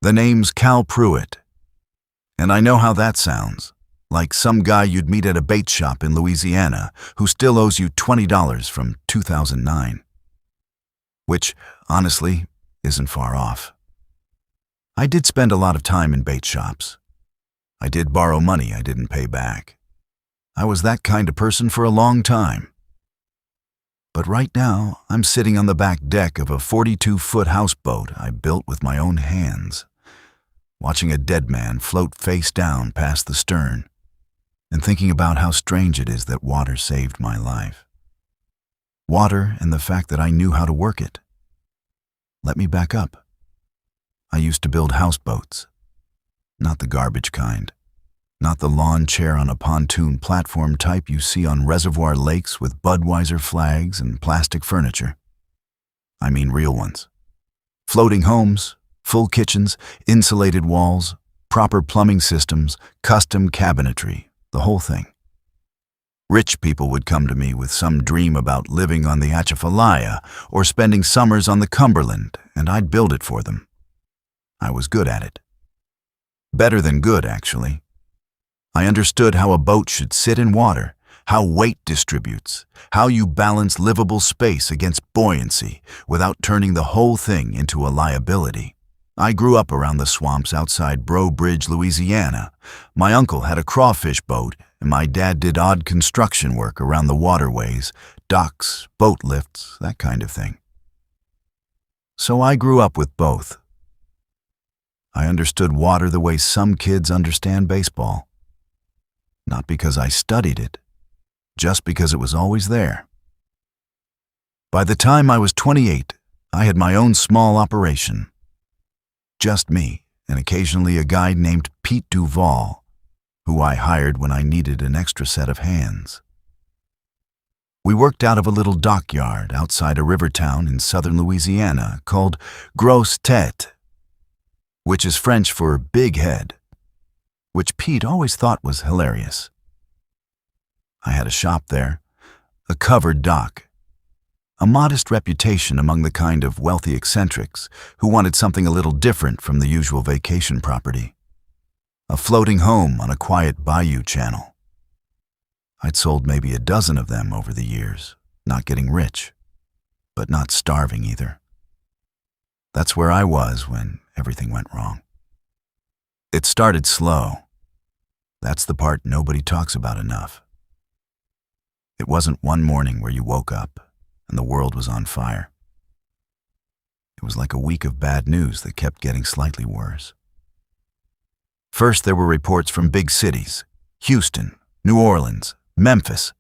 The name's Cal Pruitt. And I know how that sounds. Like some guy you'd meet at a bait shop in Louisiana who still owes you $20 from 2009. Which, honestly, isn't far off. I did spend a lot of time in bait shops. I did borrow money I didn't pay back. I was that kind of person for a long time. But right now, I'm sitting on the back deck of a 42-foot houseboat I built with my own hands, watching a dead man float face down past the stern, and thinking about how strange it is that water saved my life. Water and the fact that I knew how to work it. Let me back up. I used to build houseboats. Not the garbage kind. Not the lawn chair on a pontoon platform type you see on reservoir lakes with Budweiser flags and plastic furniture. I mean real ones. Floating homes, full kitchens, insulated walls, proper plumbing systems, custom cabinetry, the whole thing. Rich people would come to me with some dream about living on the Atchafalaya or spending summers on the Cumberland, and I'd build it for them. I was good at it. Better than good, actually. I understood how a boat should sit in water, how weight distributes, how you balance livable space against buoyancy without turning the whole thing into a liability. I grew up around the swamps outside Breaux Bridge, Louisiana. My uncle had a crawfish boat, and my dad did odd construction work around the waterways, docks, boat lifts, that kind of thing. So I grew up with both. I understood water the way some kids understand baseball. Not because I studied it, just because it was always there. By the time I was 28, I had my own small operation. Just me, and occasionally a guy named Pete Duval, who I hired when I needed an extra set of hands. We worked out of a little dockyard outside a river town in southern Louisiana called Grosse Tête, which is French for big head, which Pete always thought was hilarious. I had a shop there, a covered dock, a modest reputation among the kind of wealthy eccentrics who wanted something a little different from the usual vacation property, a floating home on a quiet bayou channel. I'd sold maybe a dozen of them over the years, not getting rich, but not starving either. That's where I was when everything went wrong. It started slow. That's the part nobody talks about enough. It wasn't one morning where you woke up and the world was on fire. It was like a week of bad news that kept getting slightly worse. First, there were reports from big cities, Houston, New Orleans, Memphis,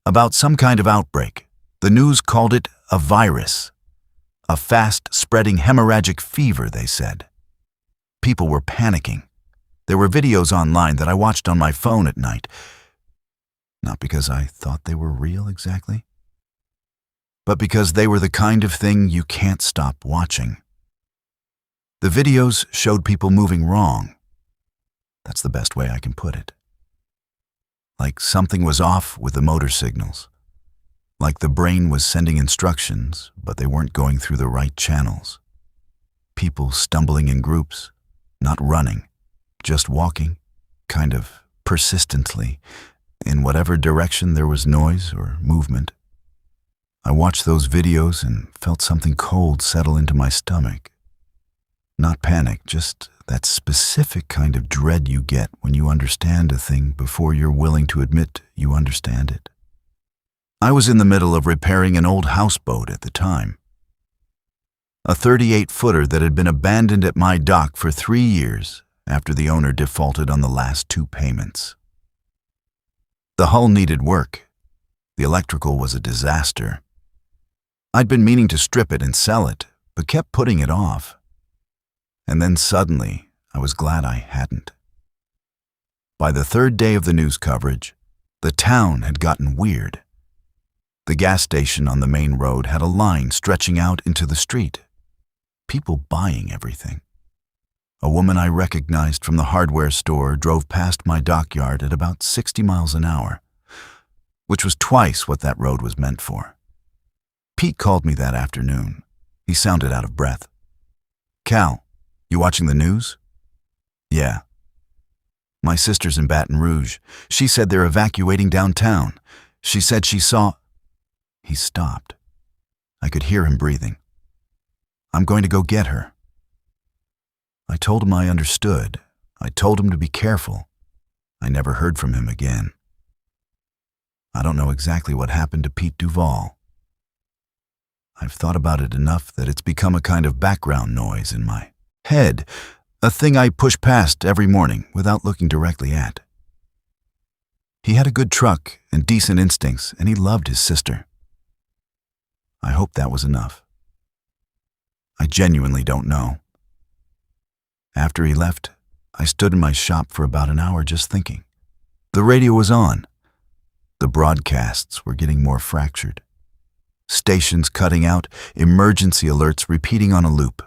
about some kind of outbreak. The news called it a virus, a fast-spreading hemorrhagic fever, they said. People were panicking. There were videos online that I watched on my phone at night. Not because I thought they were real exactly, but because they were the kind of thing you can't stop watching. The videos showed people moving wrong. That's the best way I can put it. Like something was off with the motor signals. Like the brain was sending instructions, but they weren't going through the right channels. People stumbling in groups, not running, just walking, kind of persistently, in whatever direction there was noise or movement. I watched those videos and felt something cold settle into my stomach. Not panic, just that specific kind of dread you get when you understand a thing before you're willing to admit you understand it. I was in the middle of repairing an old houseboat at the time. A 38-footer that had been abandoned at my dock for 3 years after the owner defaulted on the last 2 payments. The hull needed work. The electrical was a disaster. I'd been meaning to strip it and sell it, but kept putting it off. And then suddenly, I was glad I hadn't. By the 3rd day of the news coverage, the town had gotten weird. The gas station on the main road had a line stretching out into the street. People buying everything. A woman I recognized from the hardware store drove past my dockyard at about 60 miles an hour, which was twice what that road was meant for. Pete called me that afternoon. He sounded out of breath. "Cal, You watching the news? Yeah. My sister's in Baton Rouge. She said they're evacuating downtown. She said she saw... He stopped. I could hear him breathing. I'm going to go get her. I told him I understood. I told him to be careful. I never heard from him again. I don't know exactly what happened to Pete Duval. I've thought about it enough that it's become a kind of background noise in my head, a thing I push past every morning without looking directly at. He had a good truck and decent instincts, and he loved his sister. I hope that was enough. I genuinely don't know. After he left, I stood in my shop for about an hour just thinking. The radio was on. The broadcasts were getting more fractured. Stations cutting out, emergency alerts repeating on a loop.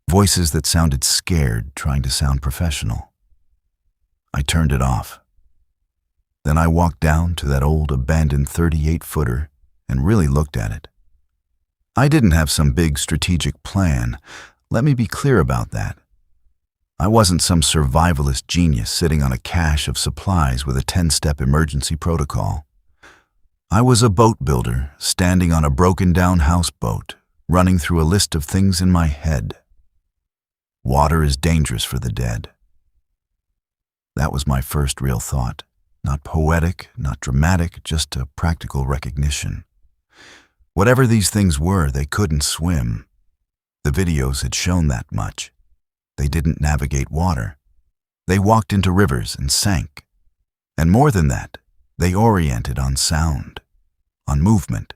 Voices that sounded scared, trying to sound professional. I turned it off. Then I walked down to that old abandoned 38-footer and really looked at it. I didn't have some big strategic plan. Let me be clear about that. I wasn't some survivalist genius sitting on a cache of supplies with a 10-step emergency protocol. I was a boat builder standing on a broken-down houseboat, running through a list of things in my head. Water is dangerous for the dead. That was my first real thought. Not poetic, not dramatic, just a practical recognition. Whatever these things were, they couldn't swim. The videos had shown that much. They didn't navigate water. They walked into rivers and sank. And more than that, they oriented on sound, on movement.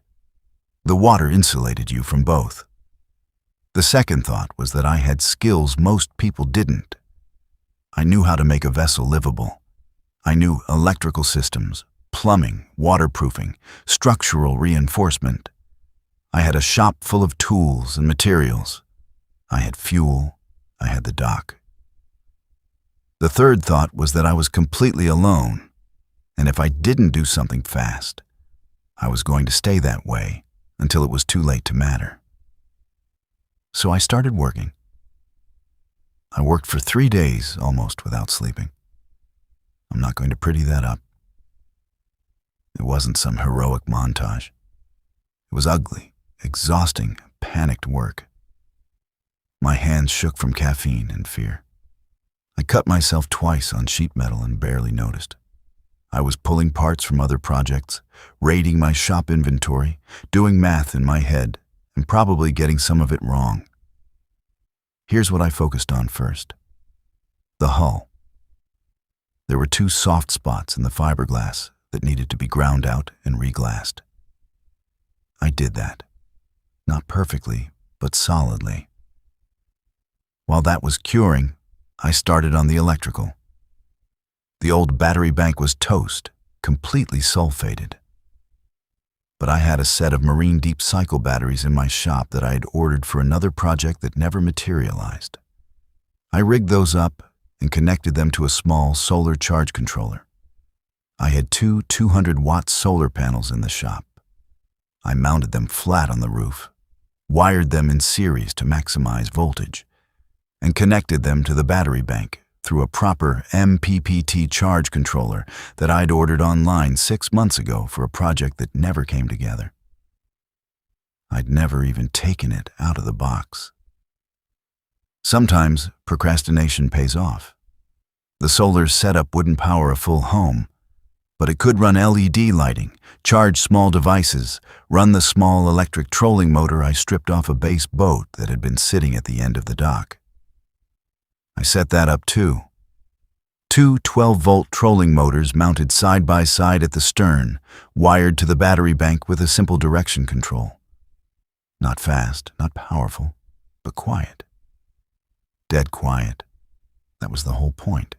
The water insulated you from both. The second thought was that I had skills most people didn't. I knew how to make a vessel livable. I knew electrical systems, plumbing, waterproofing, structural reinforcement. I had a shop full of tools and materials. I had fuel. I had the dock. The third thought was that I was completely alone, and if I didn't do something fast, I was going to stay that way until it was too late to matter. So I started working. I worked for 3 days almost without sleeping. I'm not going to pretty that up. It wasn't some heroic montage. It was ugly, exhausting, panicked work. My hands shook from caffeine and fear. I cut myself twice on sheet metal and barely noticed. I was pulling parts from other projects, raiding my shop inventory, doing math in my head, and probably getting some of it wrong. Here's what I focused on first. The hull. There were 2 soft spots in the fiberglass that needed to be ground out and reglassed. I did that. Not perfectly, but solidly. While that was curing, I started on the electrical. The old battery bank was toast, completely sulfated. But I had a set of marine deep cycle batteries in my shop that I had ordered for another project that never materialized. I rigged those up and connected them to a small solar charge controller. I had 2 200-watt solar panels in the shop. I mounted them flat on the roof, wired them in series to maximize voltage, and connected them to the battery bank through a proper MPPT charge controller that I'd ordered online 6 months ago for a project that never came together. I'd never even taken it out of the box. Sometimes procrastination pays off. The solar setup wouldn't power a full home, but it could run LED lighting, charge small devices, run the small electric trolling motor I stripped off a base boat that had been sitting at the end of the dock. I set that up too. 2 12-volt trolling motors mounted side by side at the stern, wired to the battery bank with a simple direction control. Not fast, not powerful, but quiet. Dead quiet. That was the whole point.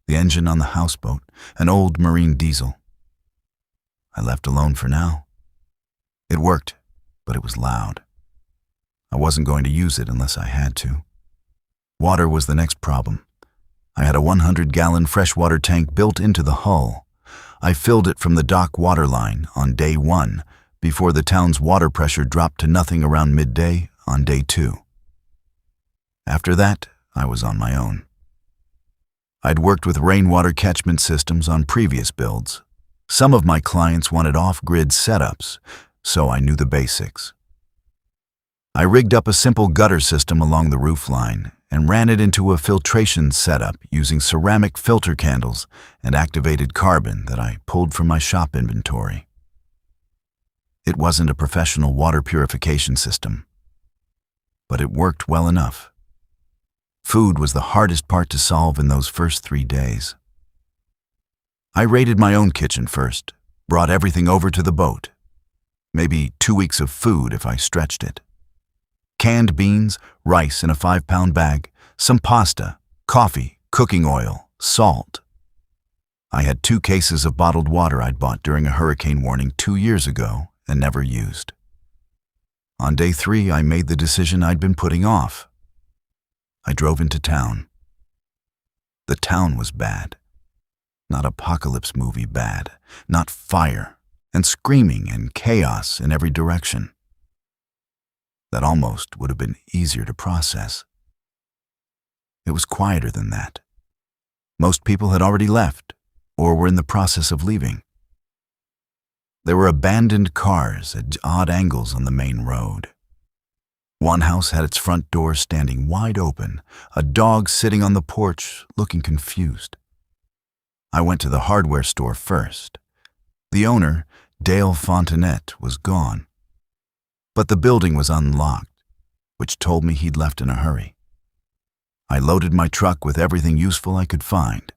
The engine on the houseboat, an old marine diesel. I left alone for now. It worked, but it was loud. I wasn't going to use it unless I had to. Water was the next problem. I had a 100-gallon freshwater tank built into the hull. I filled it from the dock water line on day 1 before the town's water pressure dropped to nothing around midday on day 2. After that, I was on my own. I'd worked with rainwater catchment systems on previous builds. Some of my clients wanted off-grid setups, so I knew the basics. I rigged up a simple gutter system along the roofline and ran it into a filtration setup using ceramic filter candles and activated carbon that I pulled from my shop inventory. It wasn't a professional water purification system, but it worked well enough. Food was the hardest part to solve in those first 3 days. I raided my own kitchen first, brought everything over to the boat. Maybe 2 weeks of food if I stretched it. Canned beans, rice in a 5-pound bag, some pasta, coffee, cooking oil, salt. I had 2 cases of bottled water I'd bought during a hurricane warning 2 years ago and never used. On day 3, I made the decision I'd been putting off. I drove into town. The town was bad. Not apocalypse movie bad. Not fire and screaming and chaos in every direction. That almost would have been easier to process. It was quieter than that. Most people had already left or were in the process of leaving. There were abandoned cars at odd angles on the main road. One house had its front door standing wide open, a dog sitting on the porch looking confused. I went to the hardware store first. The owner, Dale Fontenette, was gone. But the building was unlocked, which told me he'd left in a hurry. I loaded my truck with everything useful I could find.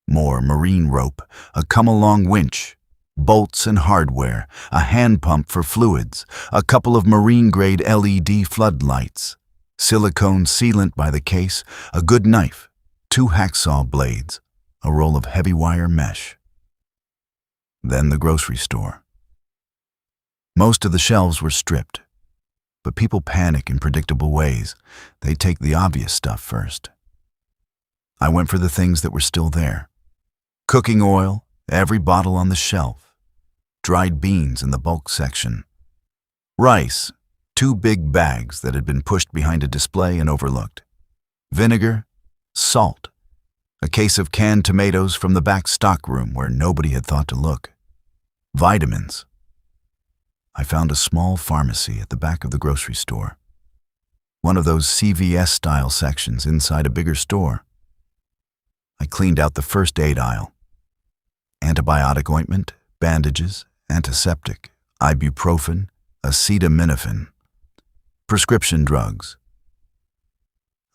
More marine rope, a come-along winch, bolts and hardware, a hand pump for fluids, a couple of marine-grade LED floodlights, silicone sealant by the case, a good knife, 2 hacksaw blades, a roll of heavy wire mesh. Then the grocery store. Most of the shelves were stripped, but people panic in predictable ways. They take the obvious stuff first. I went for the things that were still there. Cooking oil, every bottle on the shelf. Dried beans in the bulk section. Rice, 2 big bags that had been pushed behind a display and overlooked. Vinegar, salt, a case of canned tomatoes from the back stock room where nobody had thought to look. Vitamins. I found a small pharmacy at the back of the grocery store. One of those CVS-style sections inside a bigger store. I cleaned out the first aid aisle. Antibiotic ointment, bandages, antiseptic, ibuprofen, acetaminophen, prescription drugs.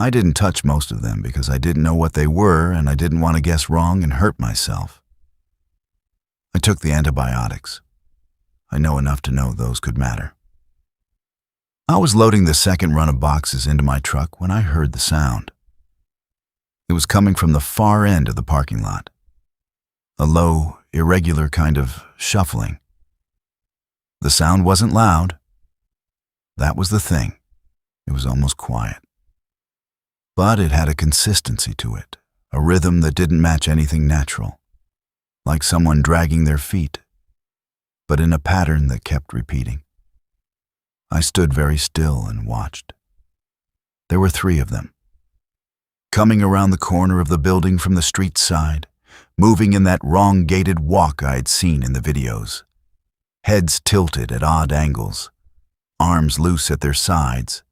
I didn't touch most of them because I didn't know what they were and I didn't want to guess wrong and hurt myself. I took the antibiotics. I know enough to know those could matter. I was loading the second run of boxes into my truck when I heard the sound. It was coming from the far end of the parking lot. A low, irregular kind of shuffling. The sound wasn't loud. That was the thing. It was almost quiet. But it had a consistency to it, a rhythm that didn't match anything natural, like someone dragging their feet, but in a pattern that kept repeating. I stood very still and watched. There were 3 of them. Coming around the corner of the building from the street side, moving in that wrong-gated walk I'd seen in the videos. Heads tilted at odd angles, arms loose at their sides,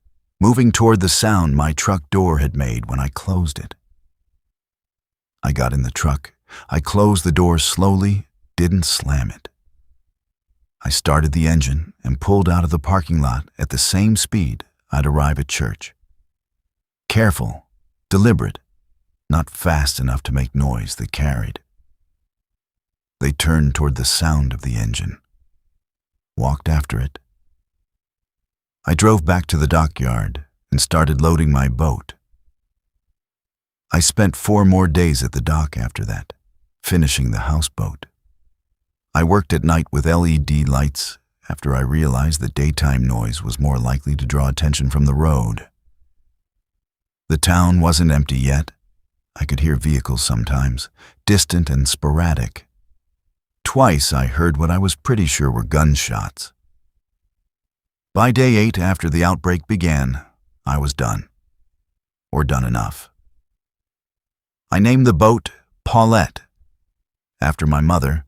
moving toward the sound my truck door had made when I closed it. I got in the truck. I closed the door slowly, didn't slam it. I started the engine and pulled out of the parking lot at the same speed I'd arrive at church. Careful, deliberate, not fast enough to make noise that carried. They turned toward the sound of the engine. Walked after it. I drove back to the dockyard and started loading my boat. I spent 4 more days at the dock after that, finishing the houseboat. I worked at night with LED lights after I realized that daytime noise was more likely to draw attention from the road. The town wasn't empty yet. I could hear vehicles sometimes, distant and sporadic. Twice I heard what I was pretty sure were gunshots. By day 8 after the outbreak began, I was done. or done enough. I named the boat Paulette, after my mother,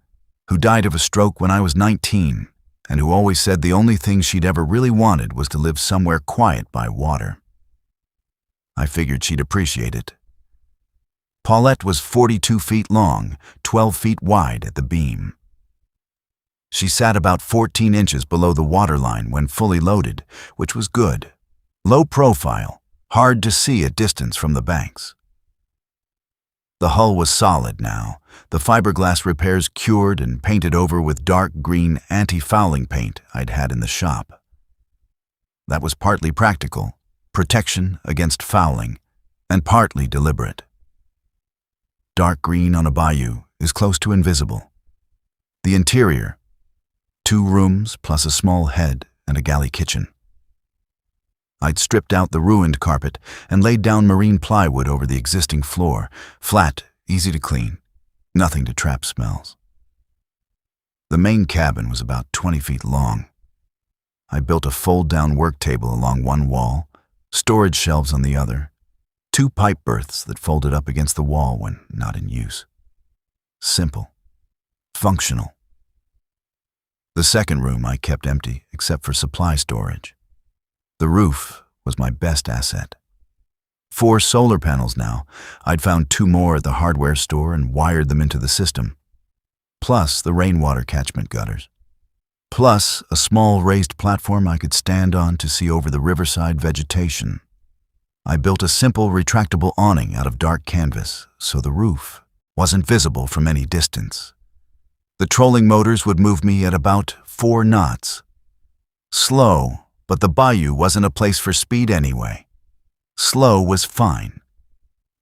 who died of a stroke when I was 19, and who always said the only thing she'd ever really wanted was to live somewhere quiet by water. I figured she'd appreciate it. Paulette was 42 feet long, 12 feet wide at the beam. She sat about 14 inches below the waterline when fully loaded, which was good. Low profile, hard to see at distance from the banks. The hull was solid now, the fiberglass repairs cured and painted over with dark green anti-fouling paint I'd had in the shop. That was partly practical, protection against fouling, and partly deliberate. Dark green on a bayou is close to invisible. The interior, 2 rooms plus a small head and a galley kitchen. I'd stripped out the ruined carpet and laid down marine plywood over the existing floor, flat, easy to clean, nothing to trap smells. The main cabin was about 20 feet long. I built a fold-down work table along one wall, storage shelves on the other, 2 pipe berths that folded up against the wall when not in use. Simple. Functional. The second room I kept empty except for supply storage. The roof was my best asset. 4 solar panels now. I'd found 2 more at the hardware store and wired them into the system. Plus the rainwater catchment gutters. Plus a small raised platform I could stand on to see over the riverside vegetation. I built a simple retractable awning out of dark canvas, so the roof wasn't visible from any distance. The trolling motors would move me at about 4 knots. Slow, but the bayou wasn't a place for speed anyway. Slow was fine.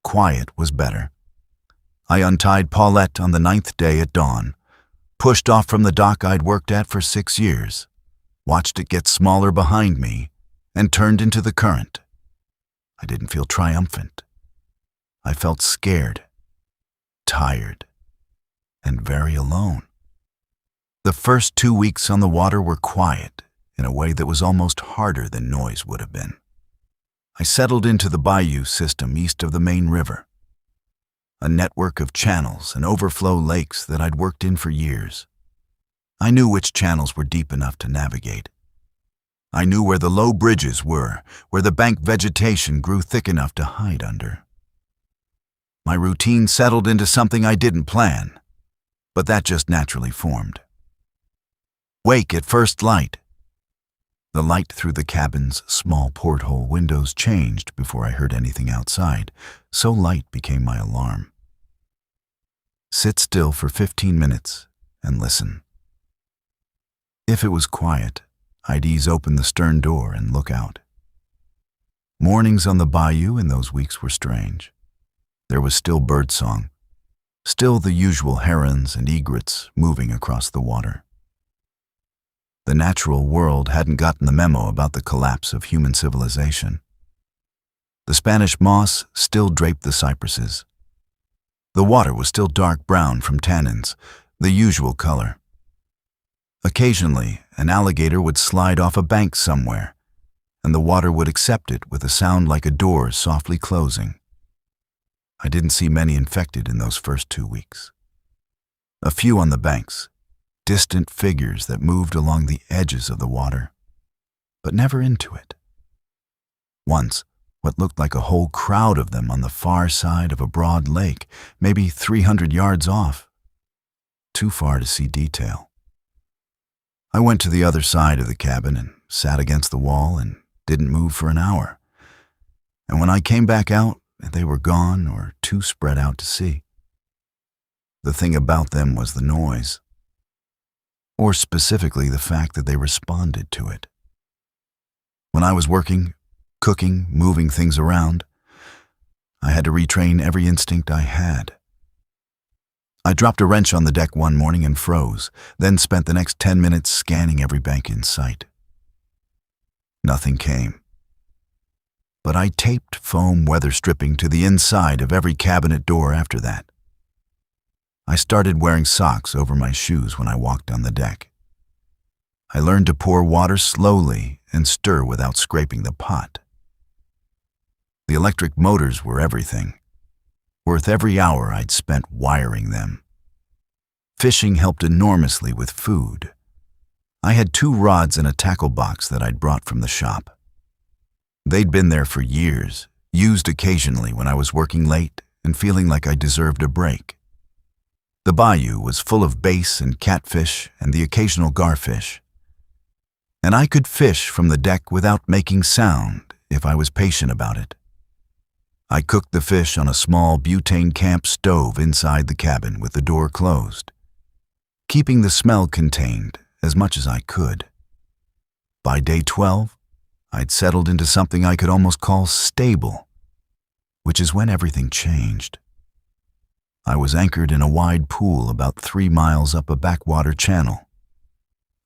Quiet was better. I untied Paulette on the 9th day at dawn, pushed off from the dock I'd worked at for 6 years, watched it get smaller behind me, and turned into the current. I didn't feel triumphant. I felt scared, tired, and very alone. The first 2 weeks on the water were quiet in a way that was almost harder than noise would have been. I settled into the bayou system east of the main river, a network of channels and overflow lakes that I'd worked in for years. I knew which channels were deep enough to navigate. I knew where the low bridges were, where the bank vegetation grew thick enough to hide under. My routine settled into something I didn't plan, but that just naturally formed. Wake at first light. The light through the cabin's small porthole windows changed before I heard anything outside, so light became my alarm. Sit still for 15 minutes and listen. If it was quiet, I'd ease open the stern door and look out. Mornings on the bayou in those weeks were strange. There was still birdsong, still the usual herons and egrets moving across the water. The natural world hadn't gotten the memo about the collapse of human civilization. The Spanish moss still draped the cypresses. The water was still dark brown from tannins, the usual color. Occasionally, an alligator would slide off a bank somewhere, and the water would accept it with a sound like a door softly closing. I didn't see many infected in those first 2 weeks. A few on the banks, distant figures that moved along the edges of the water, but never into it. Once, what looked like a whole crowd of them on the far side of a broad lake, maybe 300 yards off. Too far to see detail. I went to the other side of the cabin and sat against the wall and didn't move for an hour. And when I came back out, they were gone or too spread out to see. The thing about them was the noise, or specifically the fact that they responded to it. When I was working, cooking, moving things around, I had to retrain every instinct I had. I dropped a wrench on the deck one morning and froze, then spent the next 10 minutes scanning every bank in sight. Nothing came. But I taped foam weather stripping to the inside of every cabinet door after that. I started wearing socks over my shoes when I walked on the deck. I learned to pour water slowly and stir without scraping the pot. The electric motors were everything, worth every hour I'd spent wiring them. Fishing helped enormously with food. I had 2 rods and a tackle box that I'd brought from the shop. They'd been there for years, used occasionally when I was working late and feeling like I deserved a break. The bayou was full of bass and catfish and the occasional garfish. And I could fish from the deck without making sound if I was patient about it. I cooked the fish on a small butane camp stove inside the cabin with the door closed, keeping the smell contained as much as I could. By day 12, I'd settled into something I could almost call stable, which is when everything changed. I was anchored in a wide pool about 3 miles up a backwater channel,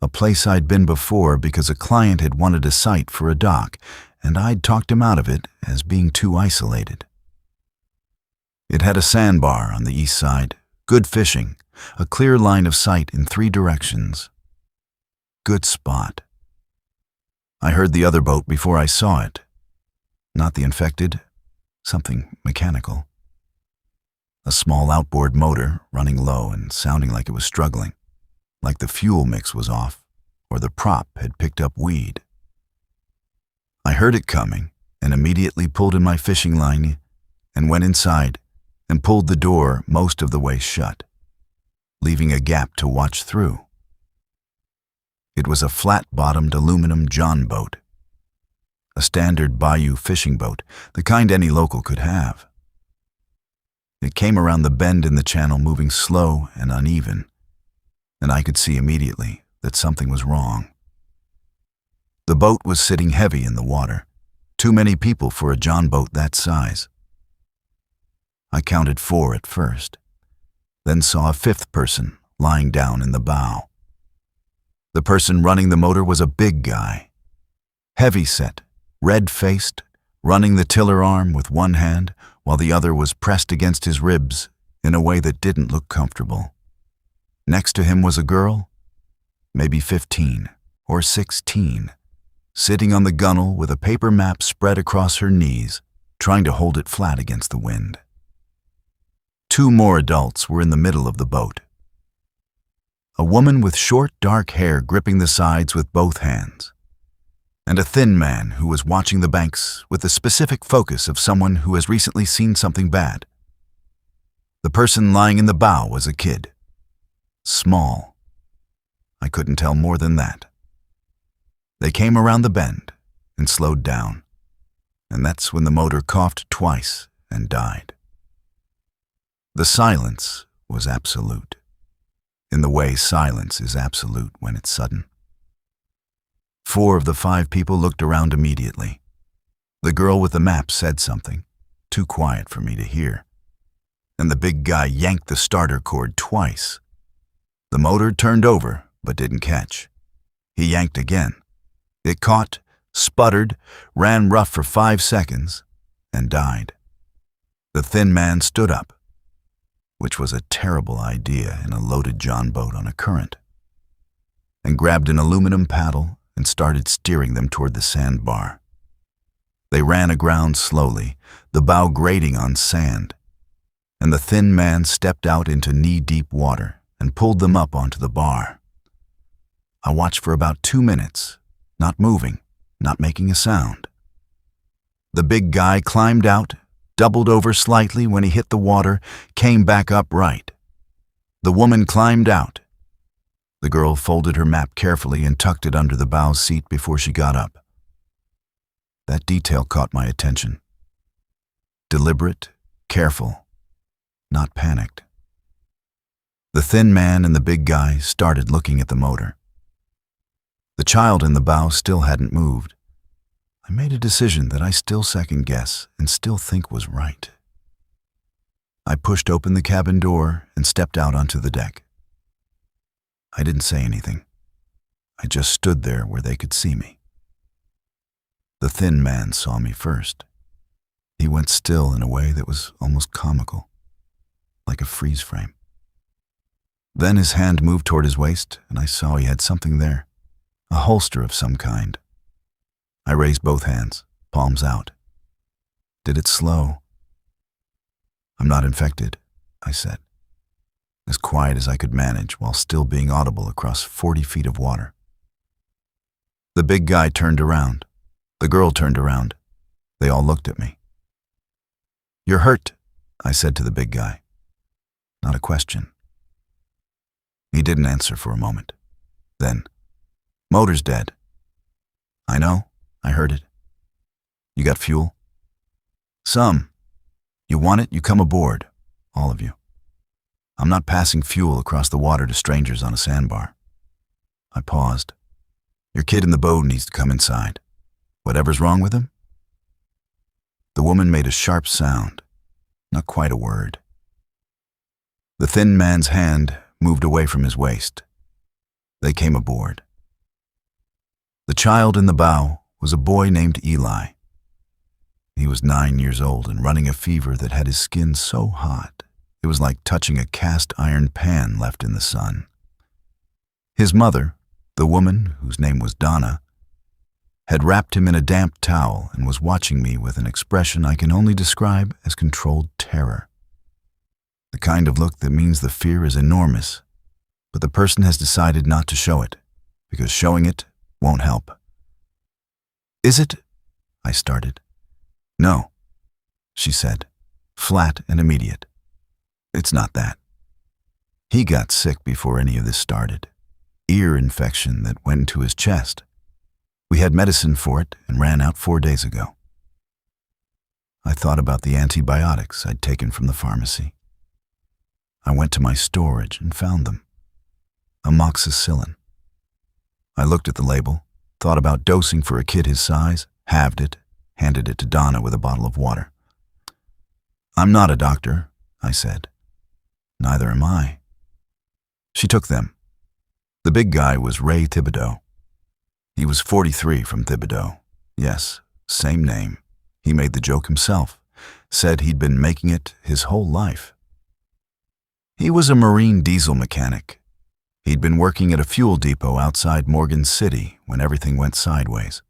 a place I'd been before because a client had wanted a site for a dock, and I'd talked him out of it as being too isolated. It had a sandbar on the east side, good fishing, a clear line of sight in 3 directions. Good spot. I heard the other boat before I saw it. Not the infected, something mechanical. A small outboard motor running low and sounding like it was struggling, like the fuel mix was off or the prop had picked up weed. I heard it coming and immediately pulled in my fishing line and went inside and pulled the door most of the way shut, leaving a gap to watch through. It was a flat-bottomed aluminum John boat, a standard bayou fishing boat, the kind any local could have. It came around the bend in the channel moving slow and uneven, and I could see immediately that something was wrong. The boat was sitting heavy in the water, too many people for a John boat that size. I counted 4 at first, then saw a 5th person lying down in the bow. The person running the motor was a big guy, heavy-set, red-faced, running the tiller arm with one hand while the other was pressed against his ribs in a way that didn't look comfortable. Next to him was a girl, maybe 15 or 16, sitting on the gunwale with a paper map spread across her knees, trying to hold it flat against the wind. 2 more adults were in the middle of the boat. A woman with short, dark hair gripping the sides with both hands, and a thin man who was watching the banks with the specific focus of someone who has recently seen something bad. The person lying in the bow was a kid. Small. I couldn't tell more than that. They came around the bend and slowed down, and that's when the motor coughed twice and died. The silence was absolute, in the way silence is absolute when it's sudden. 4 of the 5 people looked around immediately. The girl with the map said something, too quiet for me to hear, and the big guy yanked the starter cord twice. The motor turned over, but didn't catch. He yanked again. It caught, sputtered, ran rough for 5 seconds, and died. The thin man stood up, which was a terrible idea in a loaded John boat on a current, and grabbed an aluminum paddle and started steering them toward the sandbar. They ran aground slowly, the bow grating on sand, and the thin man stepped out into knee-deep water and pulled them up onto the bar. I watched for about 2 minutes, not moving, not making a sound. The big guy climbed out, doubled over slightly when he hit the water, came back upright. The woman climbed out. The girl folded her map carefully and tucked it under the bow seat before she got up. That detail caught my attention. Deliberate, careful, not panicked. The thin man and the big guy started looking at the motor. The child in the bow still hadn't moved. I made a decision that I still second-guess and still think was right. I pushed open the cabin door and stepped out onto the deck. I didn't say anything. I just stood there where they could see me. The thin man saw me first. He went still in a way that was almost comical, like a freeze frame. Then his hand moved toward his waist, and I saw he had something there, a holster of some kind. I raised both hands, palms out. Did it slow? I'm not infected, I said, as quiet as I could manage while still being audible across 40 feet of water. The big guy turned around. The girl turned around. They all looked at me. You're hurt, I said to the big guy. Not a question. He didn't answer for a moment. Then, motor's dead. I know, I heard it. You got fuel? Some. You want it, you come aboard. All of you. I'm not passing fuel across the water to strangers on a sandbar. I paused. Your kid in the boat needs to come inside. Whatever's wrong with him? The woman made a sharp sound, not quite a word. The thin man's hand moved away from his waist. They came aboard. The child in the bow was a boy named Eli. He was 9 years old and running a fever that had his skin so hot it was like touching a cast iron pan left in the sun. His mother, the woman whose name was Donna, had wrapped him in a damp towel and was watching me with an expression I can only describe as controlled terror. The kind of look that means the fear is enormous, but the person has decided not to show it, because showing it won't help. Is it? I started. No, she said, flat and immediate. It's not that. He got sick before any of this started. Ear infection that went to his chest. We had medicine for it and ran out 4 days ago. I thought about the antibiotics I'd taken from the pharmacy. I went to my storage and found them. Amoxicillin. I looked at the label, thought about dosing for a kid his size, halved it, handed it to Donna with a bottle of water. I'm not a doctor, I said. Neither am I. She took them. The big guy was Ray Thibodeau. He was 43 from Thibodeau. Yes, same name. He made the joke himself, said he'd been making it his whole life. He was a marine diesel mechanic. He'd been working at a fuel depot outside Morgan City when everything went sideways.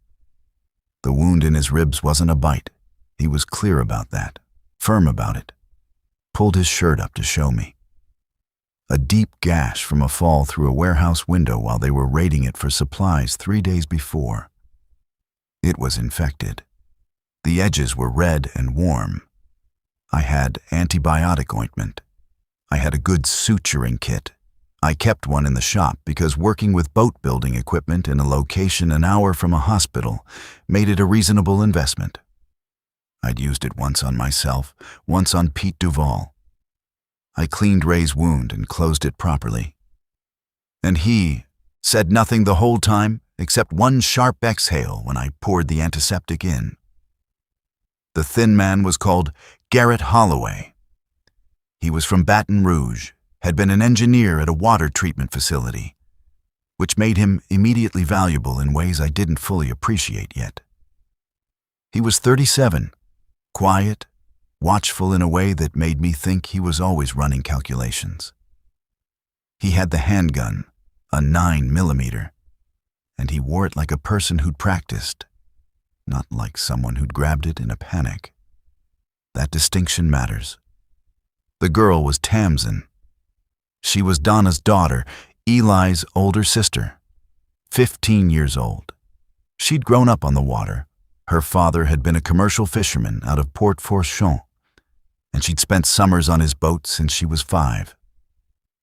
The wound in his ribs wasn't a bite. He was clear about that, firm about it. Pulled his shirt up to show me. A deep gash from a fall through a warehouse window while they were raiding it for supplies 3 days before. It was infected. The edges were red and warm. I had antibiotic ointment. I had a good suturing kit. I kept one in the shop because working with boat building equipment in a location an hour from a hospital made it a reasonable investment. I'd used it once on myself, once on Pete Duval. I cleaned Ray's wound and closed it properly. And he said nothing the whole time except one sharp exhale when I poured the antiseptic in. The thin man was called Garrett Holloway. He was from Baton Rouge, had been an engineer at a water treatment facility, which made him immediately valuable in ways I didn't fully appreciate yet. He was 37, quiet, watchful in a way that made me think he was always running calculations. He had the handgun, a 9mm, and he wore it like a person who'd practiced, not like someone who'd grabbed it in a panic. That distinction matters. The girl was Tamsin. She was Donna's daughter, Eli's older sister, 15 years old. She'd grown up on the water. Her father had been a commercial fisherman out of Port Fourchon, and she'd spent summers on his boat since she was 5.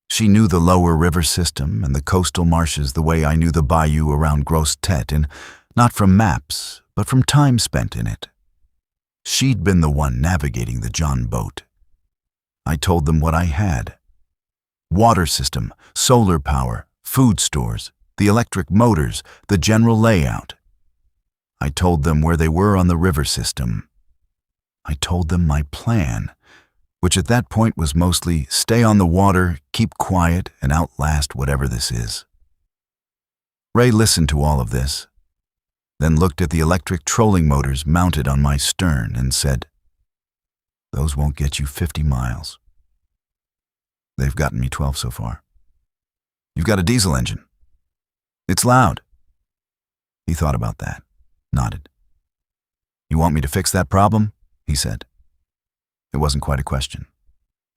She knew the lower river system and the coastal marshes the way I knew the bayou around Grosse Tete, and not from maps, but from time spent in it. She'd been the one navigating the John boat. I told them what I had. Water system, solar power, food stores, the electric motors, the general layout. I told them where they were on the river system. I told them my plan, which at that point was mostly stay on the water, keep quiet, and outlast whatever this is. Ray listened to all of this, then looked at the electric trolling motors mounted on my stern and said, "Those won't get you 50 miles. They've gotten me 12 so far. You've got a diesel engine. It's loud." He thought about that, nodded. "You want me to fix that problem?" he said. It wasn't quite a question.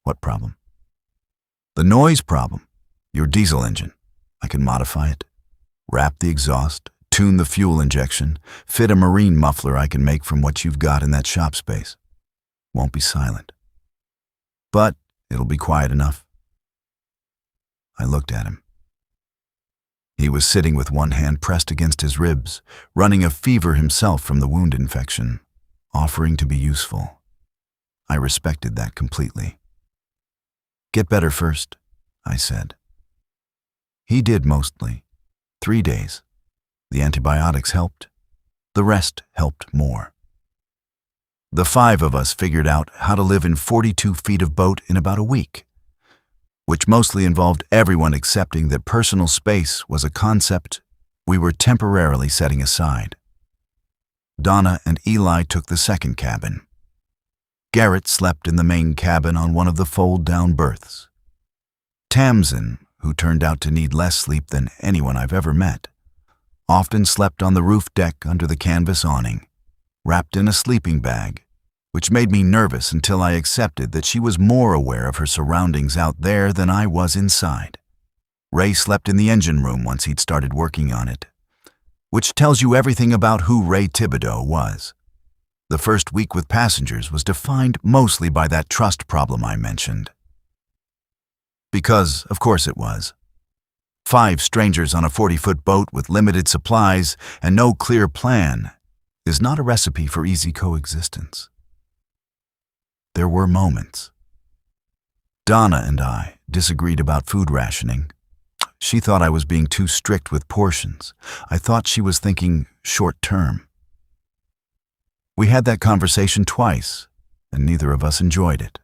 What problem? The noise problem. Your diesel engine. I can modify it, wrap the exhaust, tune the fuel injection, fit a marine muffler I can make from what you've got in that shop space. Won't be silent. But it'll be quiet enough. I looked at him. He was sitting with one hand pressed against his ribs, running a fever himself from the wound infection, offering to be useful. I respected that completely. Get better first, I said. He did mostly. 3 days. The antibiotics helped. The rest helped more. The 5 of us figured out how to live in 42 feet of boat in about a week, which mostly involved everyone accepting that personal space was a concept we were temporarily setting aside. Donna and Eli took the second cabin. Garrett slept in the main cabin on one of the fold-down berths. Tamsin, who turned out to need less sleep than anyone I've ever met, often slept on the roof deck under the canvas awning, wrapped in a sleeping bag, which made me nervous until I accepted that she was more aware of her surroundings out there than I was inside. Ray slept in the engine room once he'd started working on it, which tells you everything about who Ray Thibodeau was. The first week with passengers was defined mostly by that trust problem I mentioned. Because, of course it was. 5 strangers on a 40-foot boat with limited supplies and no clear plan is not a recipe for easy coexistence. There were moments. Donna and I disagreed about food rationing. She thought I was being too strict with portions. I thought she was thinking short-term. We had that conversation twice, and neither of us enjoyed it.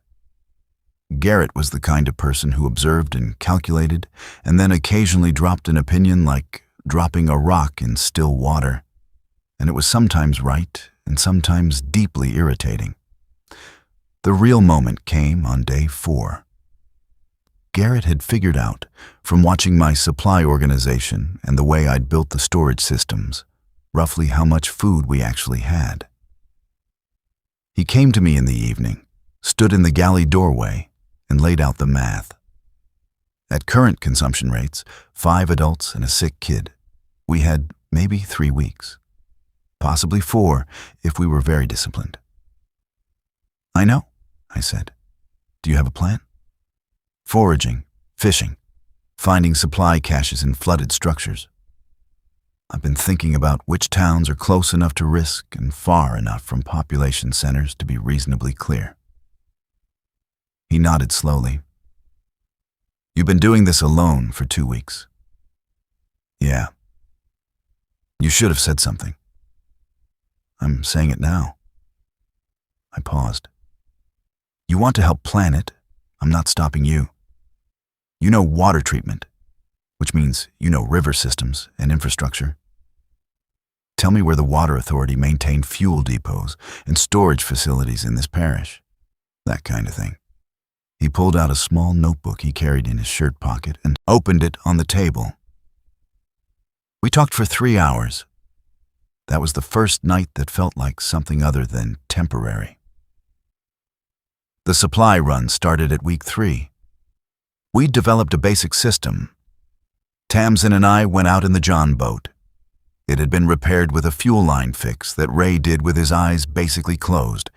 Garrett was the kind of person who observed and calculated, and then occasionally dropped an opinion like dropping a rock in still water, and it was sometimes right and sometimes deeply irritating. The real moment came on day 4. Garrett had figured out, from watching my supply organization and the way I'd built the storage systems, roughly how much food we actually had. He came to me in the evening, stood in the galley doorway, and laid out the math. At current consumption rates, 5 adults and a sick kid, we had maybe 3 weeks, possibly 4 if we were very disciplined. I know, I said. Do you have a plan? Foraging, fishing, finding supply caches in flooded structures. I've been thinking about which towns are close enough to risk and far enough from population centers to be reasonably clear. He nodded slowly. You've been doing this alone for 2 weeks. Yeah. You should have said something. I'm saying it now. I paused. You want to help plan it. I'm not stopping you. You know water treatment, which means you know river systems and infrastructure. Tell me where the water authority maintained fuel depots and storage facilities in this parish. That kind of thing. He pulled out a small notebook he carried in his shirt pocket and opened it on the table. We talked for 3 hours. That was the first night that felt like something other than temporary. The supply run started at week 3. We'd developed a basic system. Tamsin and I went out in the John boat. It had been repaired with a fuel line fix that Ray did with his eyes basically closed,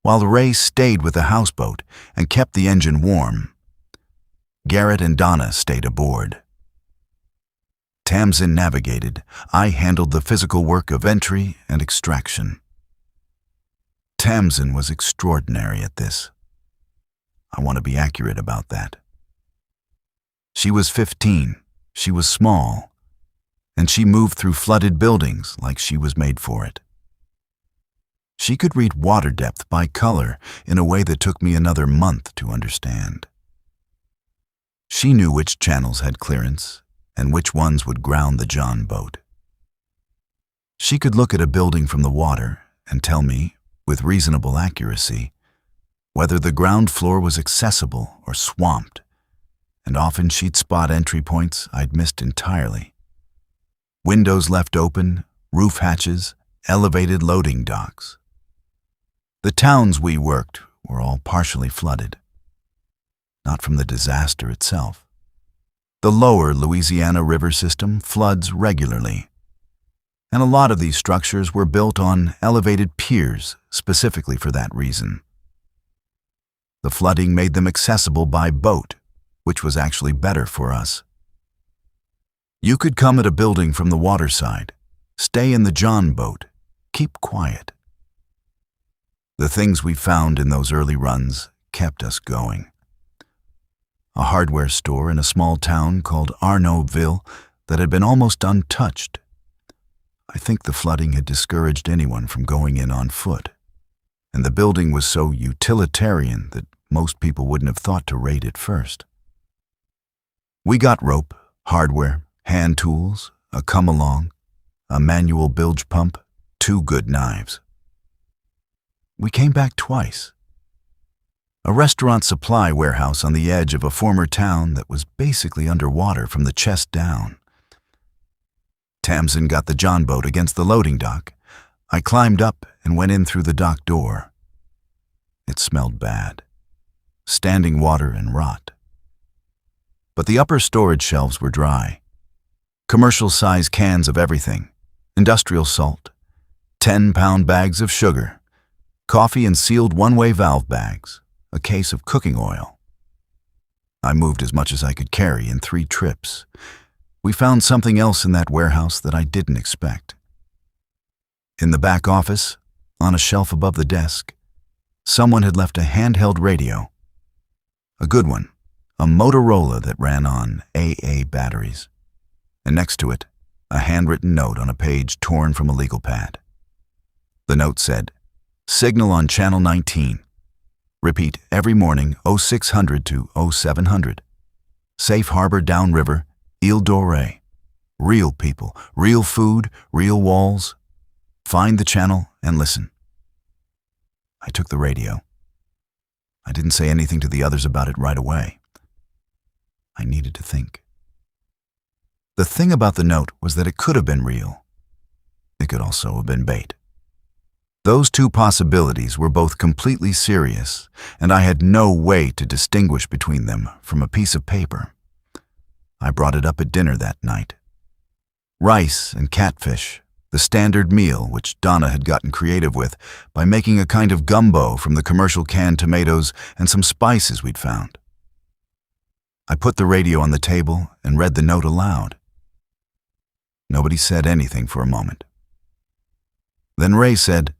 while Ray stayed with the houseboat and kept the engine warm. Garrett and Donna stayed aboard. Tamsin navigated. I handled the physical work of entry and extraction. Tamsin was extraordinary at this. I want to be accurate about that. She was 15, she was small, and she moved through flooded buildings like she was made for it. She could read water depth by color in a way that took me another month to understand. She knew which channels had clearance and which ones would ground the John boat. She could look at a building from the water and tell me, with reasonable accuracy, whether the ground floor was accessible or swamped, and often she'd spot entry points I'd missed entirely. Windows left open, roof hatches, elevated loading docks. The towns we worked were all partially flooded. Not from the disaster itself. The lower Louisiana river system floods regularly, and a lot of these structures were built on elevated piers specifically for that reason. The flooding made them accessible by boat, which was actually better for us. You could come at a building from the waterside, stay in the John boat, keep quiet. The things we found in those early runs kept us going. A hardware store in a small town called Arnaudville that had been almost untouched. I think the flooding had discouraged anyone from going in on foot, and the building was so utilitarian that most people wouldn't have thought to raid it first. We got rope, hardware, hand tools, a come-along, a manual bilge pump, 2 good knives. We came back twice. A restaurant supply warehouse on the edge of a former town that was basically underwater from the chest down. Tamsin got the John boat against the loading dock. I climbed up and went in through the dock door. It smelled bad. Standing water and rot. But the upper storage shelves were dry. Commercial-size cans of everything, industrial salt, 10-pound bags of sugar, coffee in sealed one-way valve bags, a case of cooking oil. I moved as much as I could carry in 3 trips. We found something else in that warehouse that I didn't expect. In the back office, on a shelf above the desk, someone had left a handheld radio. A good one, a Motorola that ran on AA batteries. And next to it, a handwritten note on a page torn from a legal pad. The note said, "Signal on Channel 19. Repeat every morning 0600 to 0700. Safe harbor downriver, Eel Dore. Real people, real food, real walls. Find the channel and listen." I took the radio. I didn't say anything to the others about it right away. I needed to think. The thing about the note was that it could have been real. It could also have been bait. Those 2 possibilities were both completely serious, and I had no way to distinguish between them from a piece of paper. I brought it up at dinner that night. Rice and catfish, the standard meal which Donna had gotten creative with by making a kind of gumbo from the commercial canned tomatoes and some spices we'd found. I put the radio on the table and read the note aloud. Nobody said anything for a moment. Then Ray said,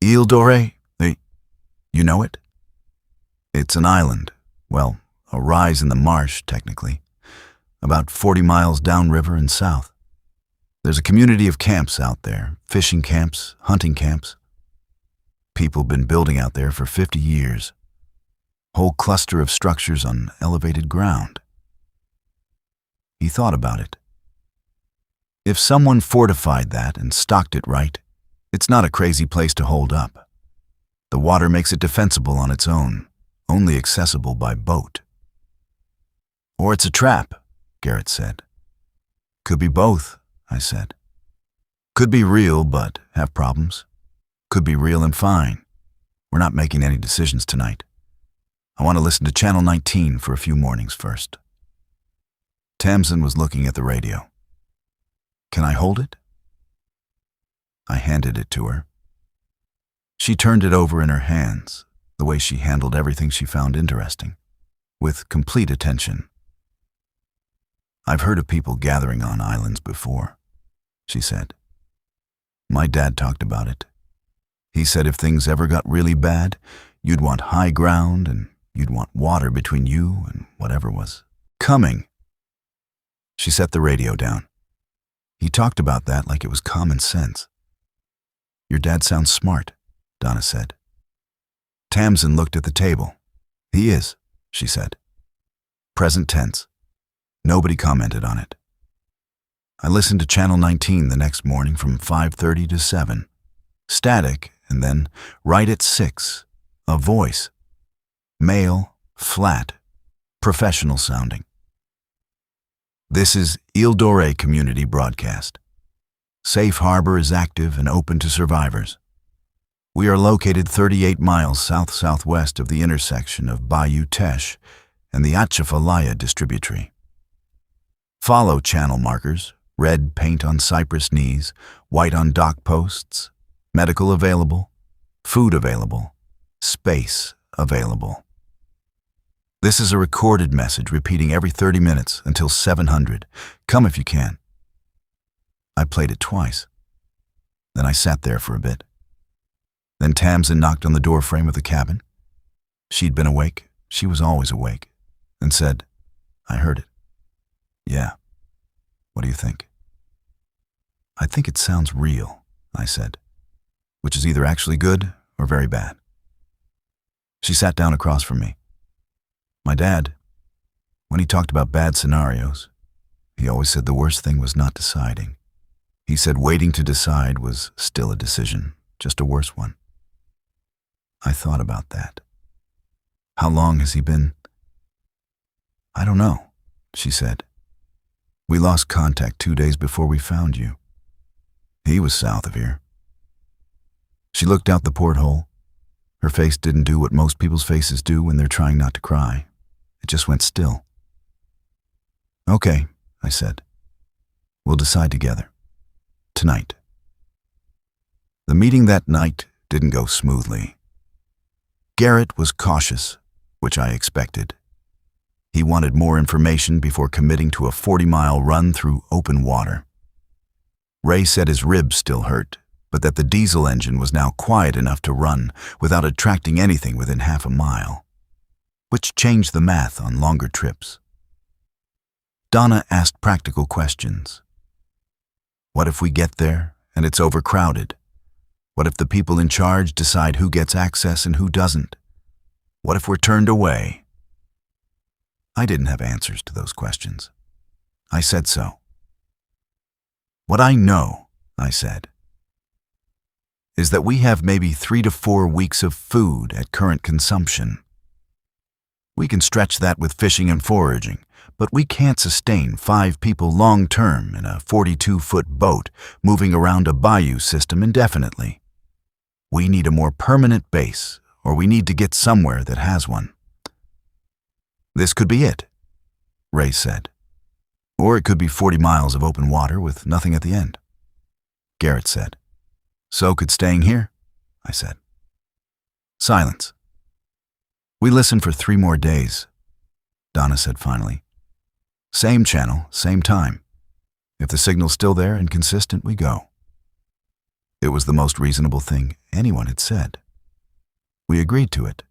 "Eel Dore, you know it? It's an island, well, a rise in the marsh, technically, about 40 miles downriver and south. There's a community of camps out there, fishing camps, hunting camps. People have been building out there for 50 years. Whole cluster of structures on elevated ground." He thought about it. If someone fortified that and stocked it right, it's not a crazy place to hold up. The water makes it defensible on its own, only accessible by boat. "Or it's a trap," Garrett said. "Could be both," I said. "Could be real, but have problems. Could be real and fine. We're not making any decisions tonight. I want to listen to Channel 19 for a few mornings first." Tamsin was looking at the radio. "Can I hold it?" I handed it to her. She turned it over in her hands, the way she handled everything she found interesting, with complete attention. "I've heard of people gathering on islands before," she said. "My dad talked about it. He said if things ever got really bad, you'd want high ground and you'd want water between you and whatever was coming." She set the radio down. "He talked about that like it was common sense." "Your dad sounds smart," Donna said. Tamsin looked at the table. "He is," she said. Present tense. Nobody commented on it. I listened to Channel 19 the next morning from 5:30 to 7. Static, and then, right at 6, a voice. Male, flat, professional sounding. "This is Eel Dore Community Broadcast. Safe Harbor is active and open to survivors. We are located 38 miles south-southwest of the intersection of Bayou Teche and the Atchafalaya distributary. Follow channel markers, red paint on cypress knees, white on dock posts, medical available, food available, space available. This is a recorded message repeating every 30 minutes until 700. Come if you can. I played it twice. Then I sat there for a bit. Then Tamsin knocked on the door frame of the cabin. She'd been awake, she was always awake, and said, "I heard it." "Yeah. What do you think?" "I think it sounds real," I said, which is either actually good or very bad. She sat down across from me. My dad, when he talked about bad scenarios, he always said the worst thing was not deciding. He said waiting to decide was still a decision, just a worse one. I thought about that. How long has he been? "I don't know," she said. "We lost contact 2 days before we found you. He was south of here." She looked out the porthole. Her face didn't do what most people's faces do when they're trying not to cry. It just went still. "Okay," I said. "We'll decide together. Tonight." The meeting that night didn't go smoothly. Garrett was cautious, which I expected. He wanted more information before committing to a 40-mile run through open water. Ray said his ribs still hurt, but that the diesel engine was now quiet enough to run without attracting anything within half a mile, which changed the math on longer trips. Donna asked practical questions. What if we get there and it's overcrowded? What if the people in charge decide who gets access and who doesn't? What if we're turned away? I didn't have answers to those questions. I said so. "What I know," I said, "is that we have maybe 3 to 4 weeks of food at current consumption. We can stretch that with fishing and foraging, but we can't sustain 5 people long-term in a 42-foot boat moving around a bayou system indefinitely. We need a more permanent base, or we need to get somewhere that has one." "This could be it," Ray said. "Or it could be 40 miles of open water with nothing at the end." Garrett said. "So could staying here," I said. Silence. We listened for 3 more days. Donna said finally, "Same channel, same time. If the signal's still there and consistent, we go." It was the most reasonable thing anyone had said. We agreed to it.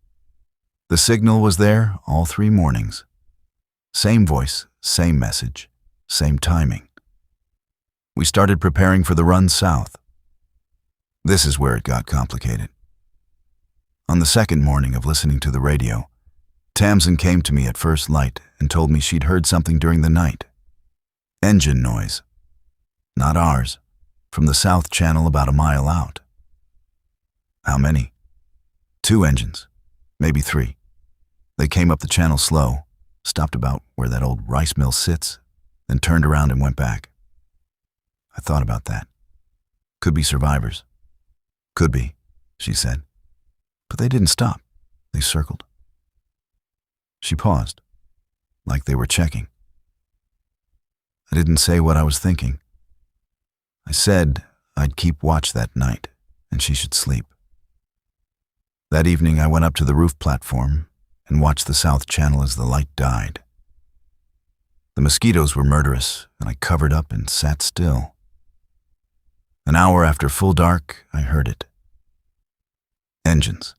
The signal was there all 3 mornings. Same voice, same message, same timing. We started preparing for the run south. This is where it got complicated. On the second morning of listening to the radio, Tamsin came to me at first light and told me she'd heard something during the night. Engine noise. Not ours, from the south channel about a mile out. How many? 2 engines, maybe 3. They came up the channel slow, stopped about where that old rice mill sits, then turned around and went back. I thought about that. Could be survivors. "Could be," she said. "But they didn't stop. They circled." She paused, like they were checking. I didn't say what I was thinking. I said I'd keep watch that night, and she should sleep. That evening I went up to the roof platform and watched the south channel as the light died. The mosquitoes were murderous, and I covered up and sat still. An hour after full dark, I heard it. Engines.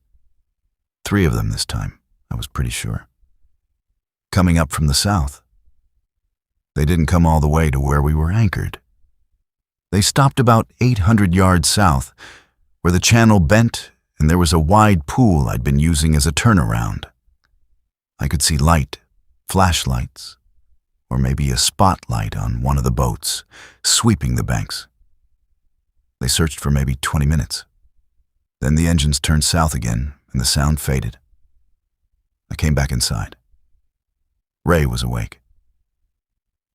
3 of them this time, I was pretty sure. Coming up from the south. They didn't come all the way to where we were anchored. They stopped about 800 yards south, where the channel bent and there was a wide pool I'd been using as a turnaround. I could see light, flashlights, or maybe a spotlight on one of the boats, sweeping the banks. They searched for maybe 20 minutes. Then the engines turned south again and the sound faded. I came back inside. Ray was awake.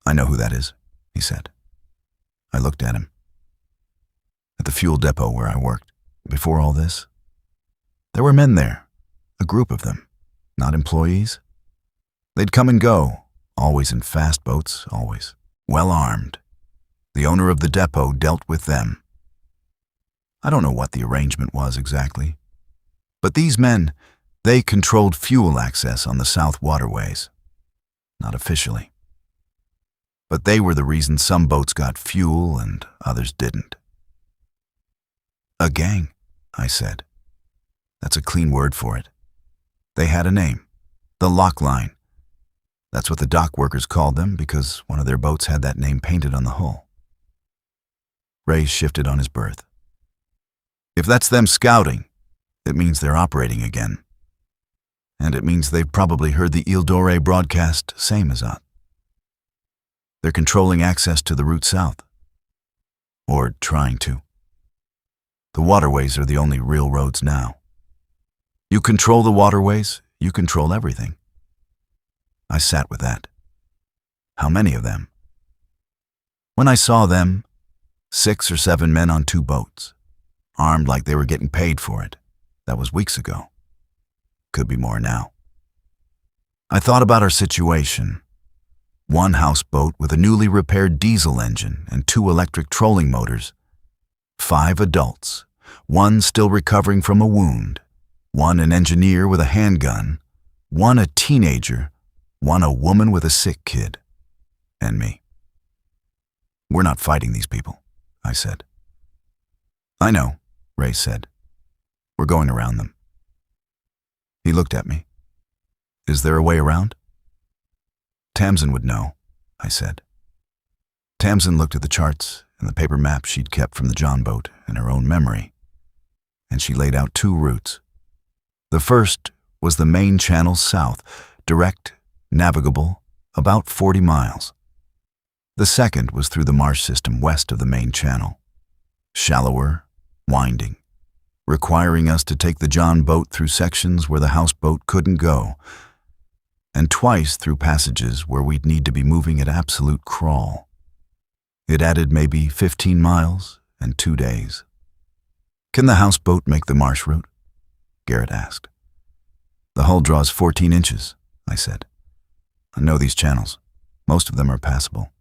"I know who that is," he said. I looked at him. At the fuel depot where I worked, before all this, There were men there, a group of them, not employees. They'd come and go, always in fast boats, always well armed. The owner of the depot dealt with them. I don't know what the arrangement was exactly, but these men, they controlled fuel access on the South waterways. Not officially. But they were the reason some boats got fuel and others didn't. A gang, I said. That's a clean word for it. They had a name, the Lock Line. That's what the dock workers called them because one of their boats had that name painted on the hull. Ray shifted on his berth. If that's them scouting, it means they're operating again. And it means they've probably heard the Eel Dore broadcast, same as us. They're controlling access to the route south. Or trying to. The waterways are the only real roads now. You control the waterways, you control everything. I sat with that. How many of them? When I saw them, 6 or 7 men on 2 boats, armed like they were getting paid for it. That was weeks ago. Could be more now. I thought about our situation. 1 houseboat with a newly repaired diesel engine and 2 electric trolling motors. 5 adults, 1 still recovering from a wound, 1 an engineer with a handgun, 1 a teenager, 1 a woman with a sick kid, and me. We're not fighting these people, I said. I know, Ray said. We're going around them. He looked at me. Is there a way around? Tamsin would know, I said. Tamsin looked at the charts and the paper map she'd kept from the John boat in her own memory, and she laid out 2 routes. The first was the main channel south, direct, navigable, about 40 miles. The second was through the marsh system west of the main channel, shallower, winding, requiring us to take the John boat through sections where the houseboat couldn't go, and twice through passages where we'd need to be moving at absolute crawl. It added maybe 15 miles and 2 days. Can the houseboat make the marsh route? Garrett asked. The hull draws 14 inches, I said. I know these channels. Most of them are passable.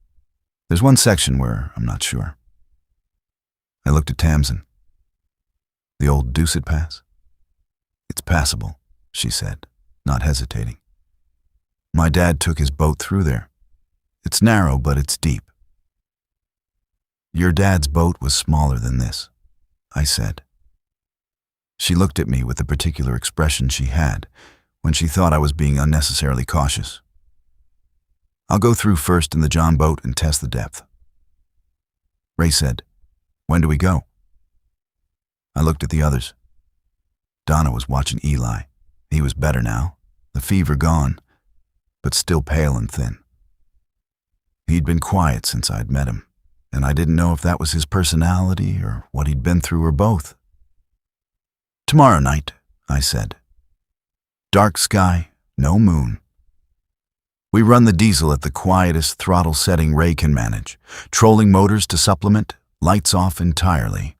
There's one section where I'm not sure. I looked at Tamsin. The old Deuced Pass? It's passable, she said, not hesitating. My dad took his boat through there. It's narrow, but it's deep. Your dad's boat was smaller than this, I said. She looked at me with the particular expression she had when she thought I was being unnecessarily cautious. I'll go through first in the John boat and test the depth. Ray said, when do we go? I looked at the others. Donna was watching Eli. He was better now, the fever gone, but still pale and thin. He'd been quiet since I'd met him, and I didn't know if that was his personality or what he'd been through or both. Tomorrow night, I said. Dark sky, no moon. We run the diesel at the quietest throttle setting Ray can manage, trolling motors to supplement, lights off entirely.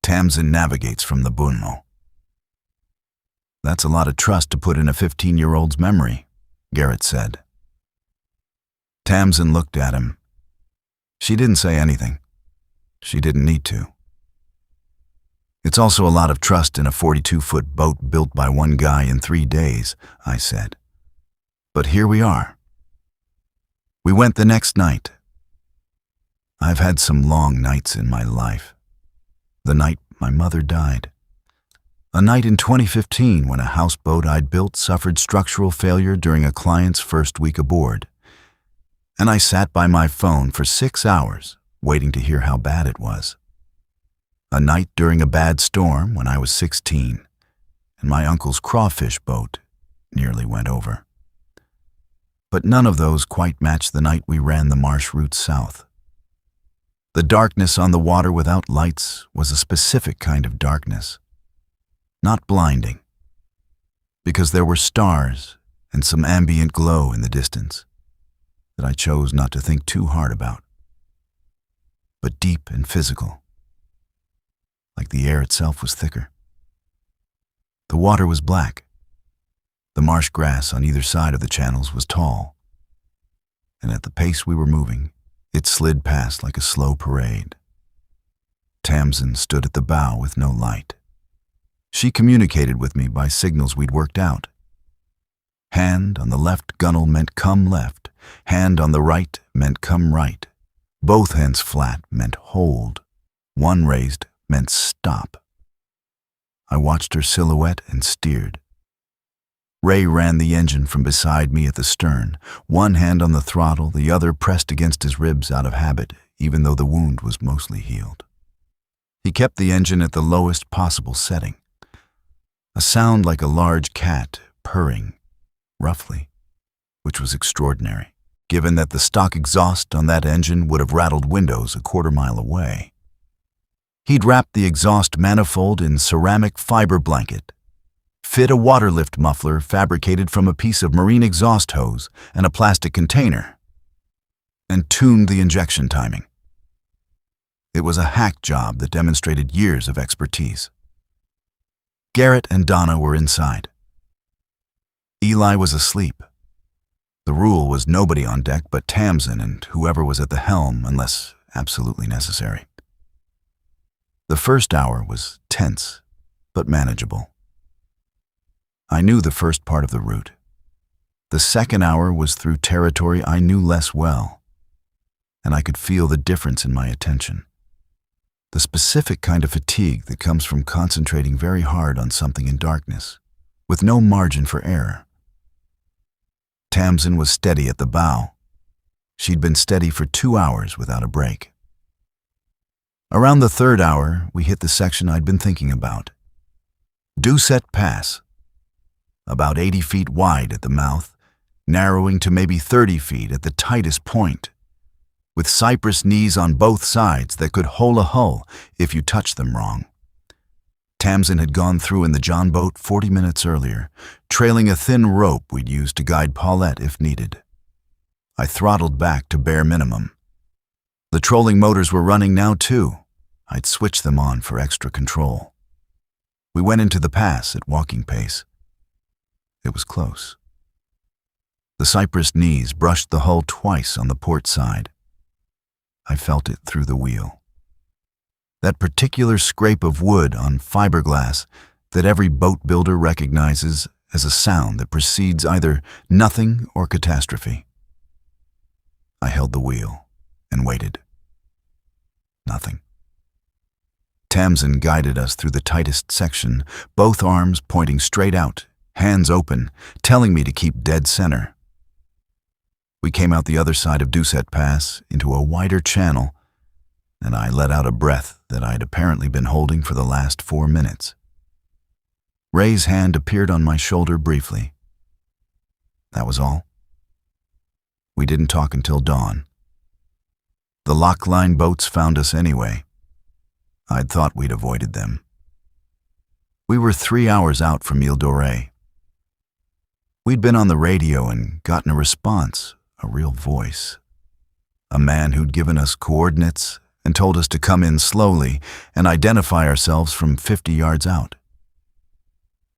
Tamsin navigates from the Bunmo. That's a lot of trust to put in a 15-year-old's memory, Garrett said. Tamsin looked at him. She didn't say anything. She didn't need to. It's also a lot of trust in a 42-foot boat built by one guy in 3 days, I said. But here we are. We went the next night. I've had some long nights in my life. The night my mother died. A night in 2015 when a houseboat I'd built suffered structural failure during a client's first week aboard. And I sat by my phone for 6 hours, waiting to hear how bad it was. A night during a bad storm when I was 16, and my uncle's crawfish boat nearly went over. But none of those quite matched the night we ran the marsh route south. The darkness on the water without lights was a specific kind of darkness. Not blinding, because there were stars and some ambient glow in the distance that I chose not to think too hard about, but deep and physical, like the air itself was thicker. The water was black. The marsh grass on either side of the channels was tall, and at the pace we were moving, it slid past like a slow parade. Tamsin stood at the bow with no light. She communicated with me by signals we'd worked out. Hand on the left gunwale meant come left. Hand on the right meant come right. Both hands flat meant hold. One raised meant stop. I watched her silhouette and steered. Ray ran the engine from beside me at the stern, one hand on the throttle, the other pressed against his ribs out of habit, even though the wound was mostly healed. He kept the engine at the lowest possible setting. A sound like a large cat purring, roughly, which was extraordinary, given that the stock exhaust on that engine would have rattled windows a quarter-mile away. He'd wrapped the exhaust manifold in ceramic fiber blanket, fit a water lift muffler fabricated from a piece of marine exhaust hose and a plastic container, and tuned the injection timing. It was a hack job that demonstrated years of expertise. Garrett and Donna were inside. Eli was asleep. The rule was nobody on deck but Tamsin and whoever was at the helm unless absolutely necessary. The first hour was tense, but manageable. I knew the first part of the route. The second hour was through territory I knew less well, and I could feel the difference in my attention. The specific kind of fatigue that comes from concentrating very hard on something in darkness, with no margin for error. Tamsin was steady at the bow. She'd been steady for 2 hours without a break. Around the third hour, we hit the section I'd been thinking about. Doucet Pass, about 80 feet wide at the mouth, narrowing to maybe 30 feet at the tightest point, with cypress knees on both sides that could hole a hull if you touched them wrong. Tamsin had gone through in the John boat 40 minutes earlier, trailing a thin rope we'd use to guide Paulette if needed. I throttled back to bare minimum. The trolling motors were running now too. I'd switched them on for extra control. We went into the pass at walking pace. It was close. The cypress knees brushed the hull twice on the port side. I felt it through the wheel. That particular scrape of wood on fiberglass that every boat builder recognizes as a sound that precedes either nothing or catastrophe. I held the wheel and waited. Nothing. Tamsin guided us through the tightest section, both arms pointing straight out, hands open, telling me to keep dead center. We came out the other side of Doucet Pass into a wider channel, and I let out a breath that I'd apparently been holding for the last 4 minutes. Ray's hand appeared on my shoulder briefly. That was all. We didn't talk until dawn. The lock line boats found us anyway. I'd thought we'd avoided them. We were 3 hours out from Eel Dore. We'd been on the radio and gotten a response, a real voice. A man who'd given us coordinates and told us to come in slowly and identify ourselves from 50 yards out.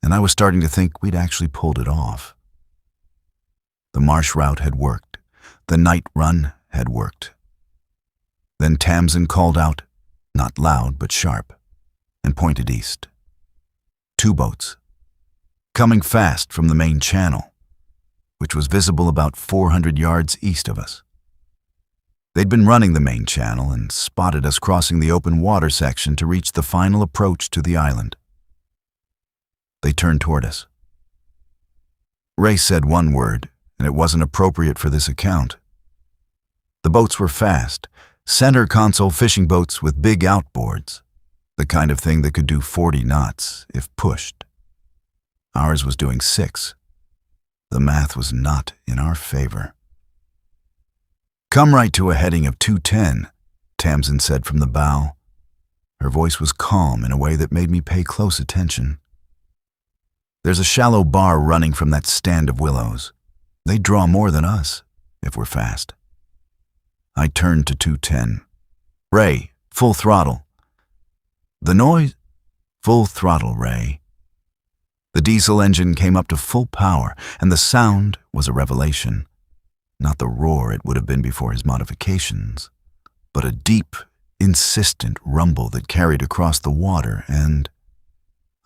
And I was starting to think we'd actually pulled it off. The marsh route had worked. The night run had worked. Then Tamsin called out, not loud but sharp, and pointed east. 2 boats, coming fast from the main channel, which was visible about 400 yards east of us. They'd been running the main channel and spotted us crossing the open water section to reach the final approach to the island. They turned toward us. Ray said one word, and it wasn't appropriate for this account. The boats were fast, center console fishing boats with big outboards, the kind of thing that could do 40 knots if pushed. Ours was doing 6. The math was not in our favor. "Come right to a heading of 210, Tamsin said from the bow. Her voice was calm in a way that made me pay close attention. "There's a shallow bar running from that stand of willows. They draw more than us, if we're fast." I turned to 210. "Ray, full throttle." "The noise?" "Full throttle, Ray." The diesel engine came up to full power, and the sound was a revelation. Not the roar it would have been before his modifications, but a deep, insistent rumble that carried across the water and,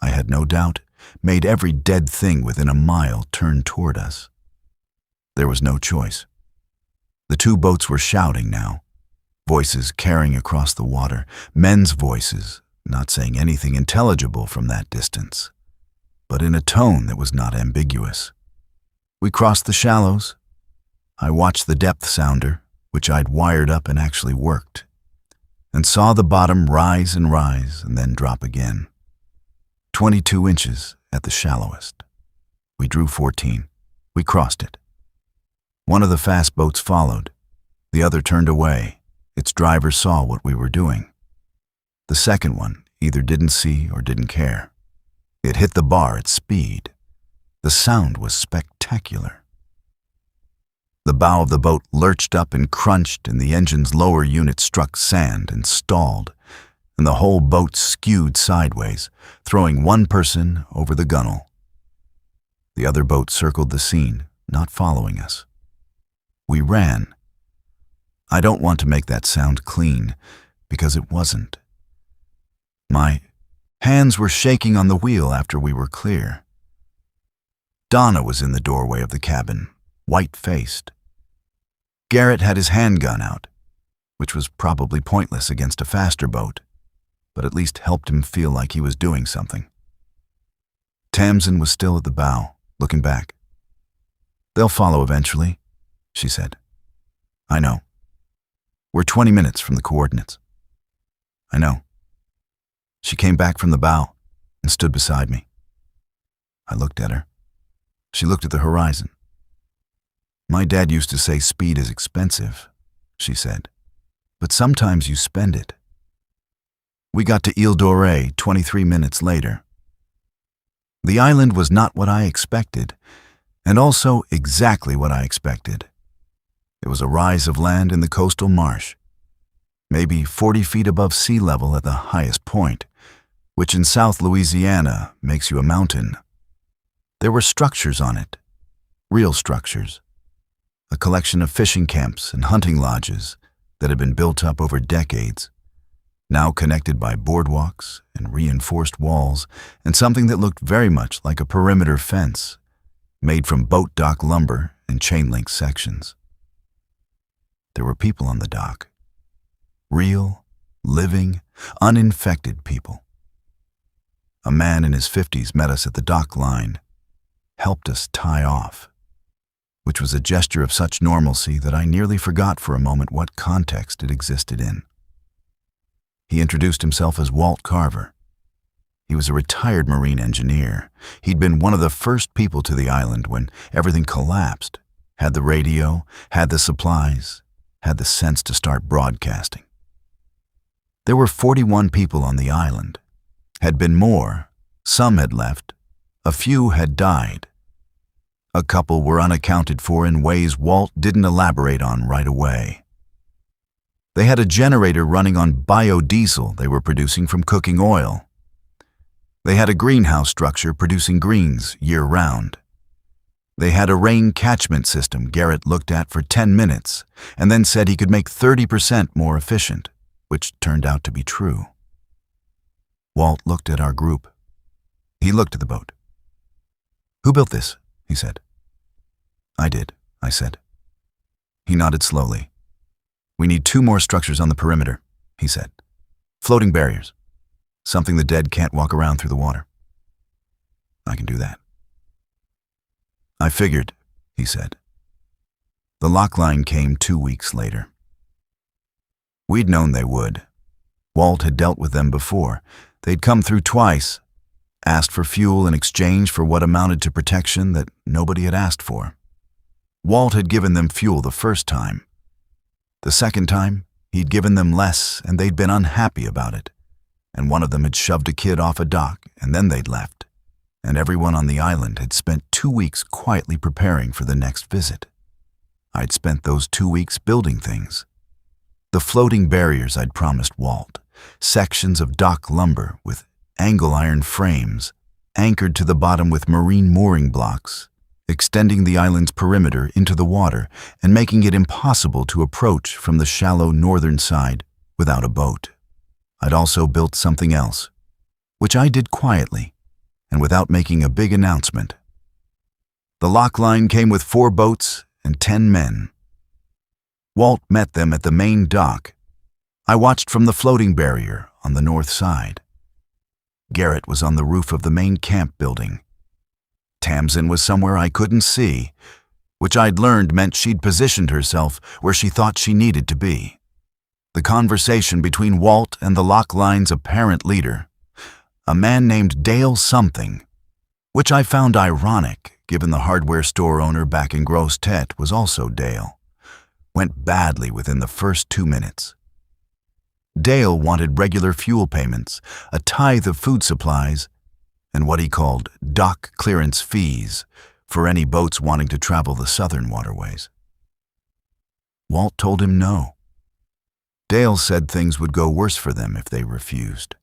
I had no doubt, made every dead thing within a mile turn toward us. There was no choice. The two boats were shouting now, voices carrying across the water, men's voices, not saying anything intelligible from that distance, but in a tone that was not ambiguous. We crossed the shallows. I watched the depth sounder, which I'd wired up and actually worked, and saw the bottom rise and then drop again. 22 inches at the shallowest. We drew 14. We crossed it. One of the fast boats followed. The other turned away. Its driver saw what we were doing. The second one either didn't see or didn't care. It hit the bar at speed. The sound was spectacular. The bow of the boat lurched up and crunched, and the engine's lower unit struck sand and stalled, and the whole boat skewed sideways, throwing one person over the gunwale. The other boat circled the scene, not following us. We ran. I don't want to make that sound clean, because it wasn't. My hands were shaking on the wheel after we were clear. Donna was in the doorway of the cabin, white-faced. Garrett had his handgun out, which was probably pointless against a faster boat, but at least helped him feel like he was doing something. Tamsin was still at the bow, looking back. "They'll follow eventually," she said. "I know. We're 20 minutes from the coordinates." "I know." She came back from the bow and stood beside me. I looked at her. She looked at the horizon. "My dad used to say speed is expensive," she said, "but sometimes you spend it." We got to Eel Dore 23 minutes later. The island was not what I expected, and also exactly what I expected. It was a rise of land in the coastal marsh, maybe 40 feet above sea level at the highest point, which in South Louisiana makes you a mountain. There were structures on it, real structures, a collection of fishing camps and hunting lodges that had been built up over decades, now connected by boardwalks and reinforced walls, and something that looked very much like a perimeter fence, made from boat dock lumber and chain-link sections. There were people on the dock. Real, living, uninfected people. A man in his 50s met us at the dock line, helped us tie off, which was a gesture of such normalcy that I nearly forgot for a moment what context it existed in. He introduced himself as Walt Carver. He was a retired marine engineer. He'd been one of the first people to the island when everything collapsed, had the radio, had the supplies, had the sense to start broadcasting. There were 41 people on the island. Had been more. Some had left. A few had died. A couple were unaccounted for in ways Walt didn't elaborate on right away. They had a generator running on biodiesel they were producing from cooking oil. They had a greenhouse structure producing greens year-round. They had a rain catchment system Garrett looked at for 10 minutes and then said he could make 30% more efficient, which turned out to be true. Walt looked at our group. He looked at the boat. "Who built this?" he said. "I did," I said. He nodded slowly. "We need 2 more structures on the perimeter," he said. "Floating barriers. Something the dead can't walk around through the water." "I can do that." "I figured," he said. The lock line came 2 weeks later. We'd known they would. Walt had dealt with them before. They'd come through twice, asked for fuel in exchange for what amounted to protection that nobody had asked for. Walt had given them fuel the first time. The second time, he'd given them less and they'd been unhappy about it. And one of them had shoved a kid off a dock and then they'd left. And everyone on the island had spent 2 weeks quietly preparing for the next visit. I'd spent those 2 weeks building things. The floating barriers I'd promised Walt, sections of dock lumber with angle iron frames, anchored to the bottom with marine mooring blocks, extending the island's perimeter into the water and making it impossible to approach from the shallow northern side without a boat. I'd also built something else, which I did quietly and without making a big announcement. The lock line came with 4 boats and 10 men. Walt met them at the main dock. I watched from the floating barrier on the north side. Garrett was on the roof of the main camp building. Tamsin was somewhere I couldn't see, which I'd learned meant she'd positioned herself where she thought she needed to be. The conversation between Walt and the lock line's apparent leader, a man named Dale something, which I found ironic given the hardware store owner back in Gross Tet was also Dale, went badly within the first 2 minutes. Dale wanted regular fuel payments, a tithe of food supplies, and what he called dock clearance fees for any boats wanting to travel the southern waterways. Walt told him no. Dale said things would go worse for them if they refused.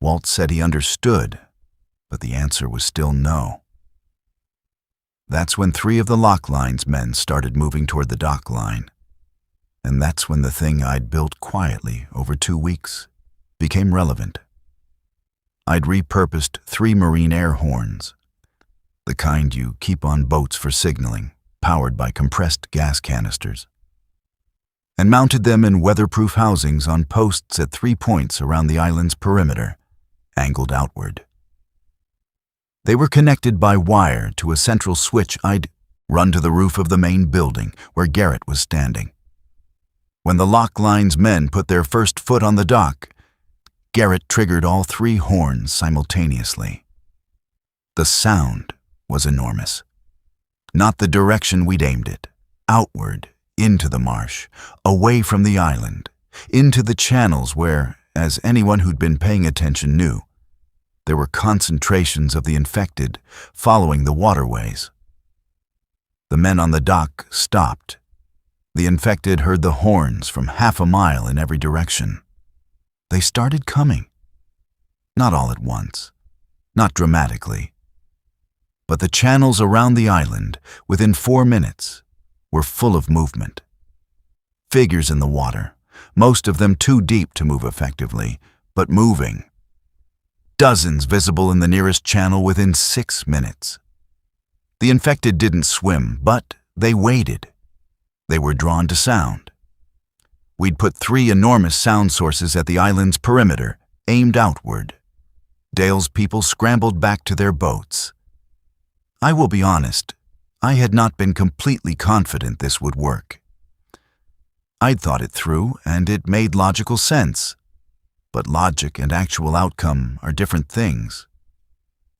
Walt said he understood, but the answer was still no. That's when 3 of the lock line's men started moving toward the dock line. And that's when the thing I'd built quietly over 2 weeks became relevant. I'd repurposed 3 marine air horns, the kind you keep on boats for signaling, powered by compressed gas canisters, and mounted them in weatherproof housings on posts at 3 points around the island's perimeter, angled outward. They were connected by wire to a central switch I'd run to the roof of the main building where Garrett was standing. When the lock line's men put their first foot on the dock, Garrett triggered all 3 horns simultaneously. The sound was enormous. Not the direction we'd aimed it, outward, into the marsh, away from the island, into the channels where, as anyone who'd been paying attention knew, there were concentrations of the infected following the waterways. The men on the dock stopped. The infected heard the horns from half a mile in every direction. They started coming. Not all at once, not dramatically. But the channels around the island, within 4 minutes, were full of movement. Figures in the water, most of them too deep to move effectively, but moving. Dozens visible in the nearest channel within 6 minutes. The infected didn't swim, but they waded. They were drawn to sound. We'd put 3 enormous sound sources at the island's perimeter, aimed outward. Dale's people scrambled back to their boats. I will be honest, I had not been completely confident this would work. I'd thought it through, and it made logical sense. But logic and actual outcome are different things.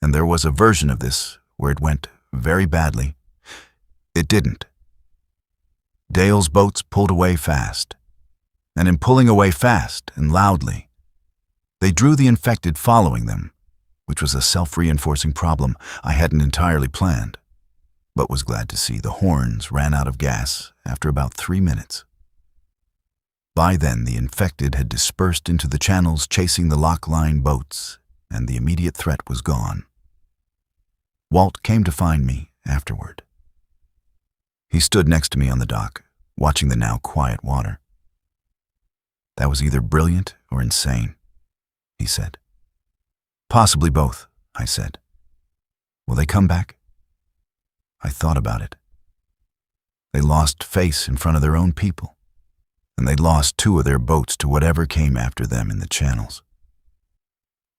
And there was a version of this where it went very badly. It didn't. Dale's boats pulled away fast. And in pulling away fast and loudly, they drew the infected following them, which was a self-reinforcing problem I hadn't entirely planned, but was glad to see the horns ran out of gas after about 3 minutes. By then, the infected had dispersed into the channels chasing the lock line boats, and the immediate threat was gone. Walt came to find me afterward. He stood next to me on the dock, watching the now quiet water. "That was either brilliant or insane," he said. "Possibly both," I said. "Will they come back?" I thought about it. They lost face in front of their own people, and they'd lost 2 of their boats to whatever came after them in the channels.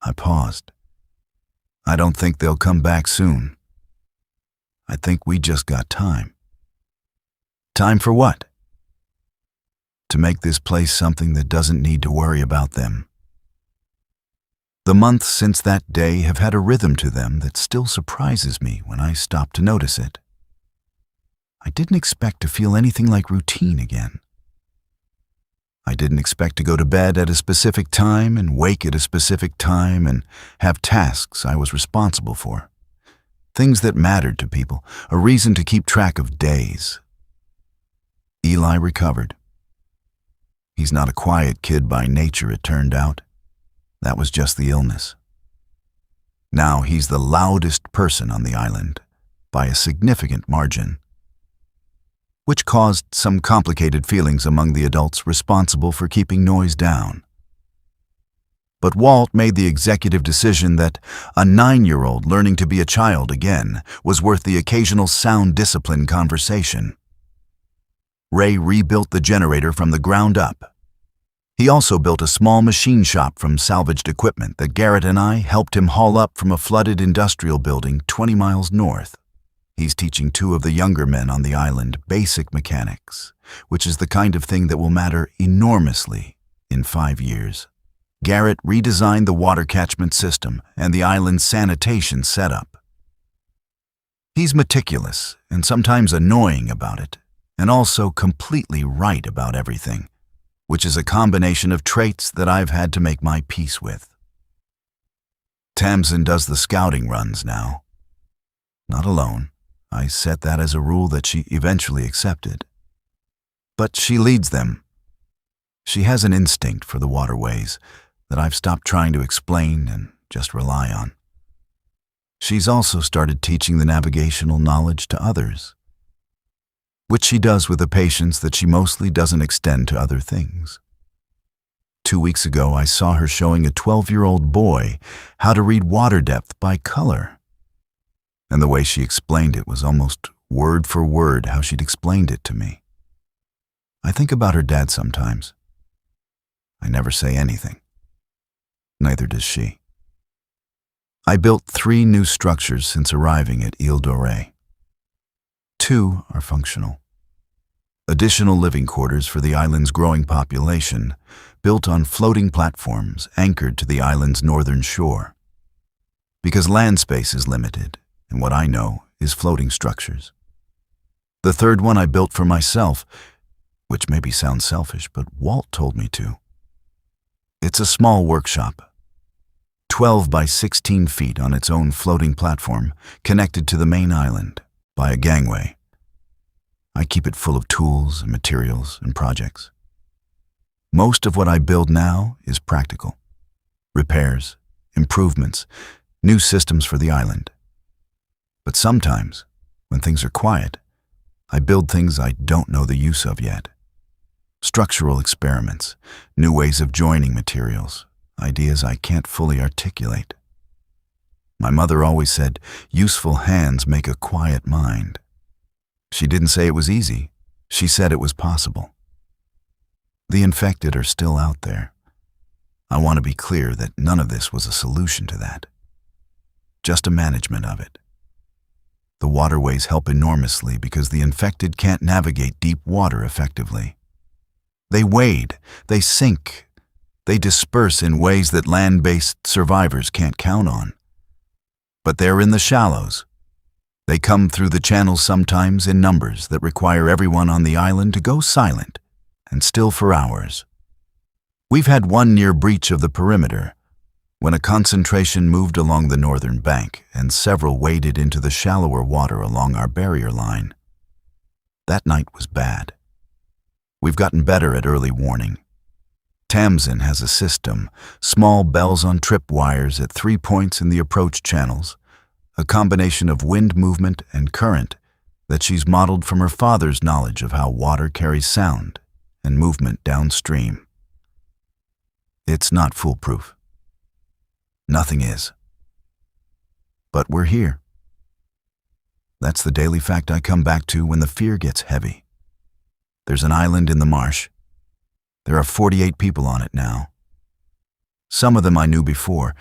I paused. I don't think they'll come back soon. I think we just got time. Time for what? To make this place something that doesn't need to worry about them. The months since that day have had a rhythm to them that still surprises me when I stop to notice it. I didn't expect to feel anything like routine again. I didn't expect to go to bed at a specific time and wake at a specific time and have tasks I was responsible for. Things that mattered to people, a reason to keep track of days. Eli recovered. He's not a quiet kid by nature, it turned out. That was just the illness. Now he's the loudest person on the island, by a significant margin, which caused some complicated feelings among the adults responsible for keeping noise down. But Walt made the executive decision that a 9-year-old learning to be a child again was worth the occasional sound discipline conversation. Ray rebuilt the generator from the ground up. He also built a small machine shop from salvaged equipment that Garrett and I helped him haul up from a flooded industrial building 20 miles north. He's teaching 2 of the younger men on the island basic mechanics, which is the kind of thing that will matter enormously in 5 years. Garrett redesigned the water catchment system and the island's sanitation setup. He's meticulous and sometimes annoying about it, and also completely right about everything, which is a combination of traits that I've had to make my peace with. Tamsin does the scouting runs now. Not alone. I set that as a rule that she eventually accepted. But she leads them. She has an instinct for the waterways that I've stopped trying to explain and just rely on. She's also started teaching the navigational knowledge to others, which she does with a patience that she mostly doesn't extend to other things. 2 weeks ago, I saw her showing a 12-year-old boy how to read water depth by color. And the way she explained it was almost word for word how she'd explained it to me. I think about her dad sometimes. I never say anything. Neither does she. I built 3 new structures since arriving at Eel Dore. 2 are functional. Additional living quarters for the island's growing population, built on floating platforms anchored to the island's northern shore. Because land space is limited, and what I know is floating structures. The 3rd one I built for myself, which maybe sounds selfish, but Walt told me to. It's a small workshop, 12 by 16 feet on its own floating platform, connected to the main island by a gangway. I keep it full of tools and materials and projects. Most of what I build now is practical. Repairs, improvements, new systems for the island. But sometimes, when things are quiet, I build things I don't know the use of yet. Structural experiments, new ways of joining materials, ideas I can't fully articulate. My mother always said, useful hands make a quiet mind. She didn't say it was easy. She said it was possible. The infected are still out there. I want to be clear that none of this was a solution to that. Just a management of it. The waterways help enormously because the infected can't navigate deep water effectively. They wade, they sink, they disperse in ways that land-based survivors can't count on. But they're in the shallows. They come through the channels sometimes in numbers that require everyone on the island to go silent and still for hours. We've had one near breach of the perimeter, when a concentration moved along the northern bank and several waded into the shallower water along our barrier line. That night was bad. We've gotten better at early warning. Tamsin has a system, small bells on trip wires at 3 points in the approach channels, a combination of wind movement and current that she's modeled from her father's knowledge of how water carries sound and movement downstream. It's not foolproof. Nothing is. But we're here. That's the daily fact I come back to when the fear gets heavy. There's an island in the marsh. There are 48 people on it now. Some of them I knew before.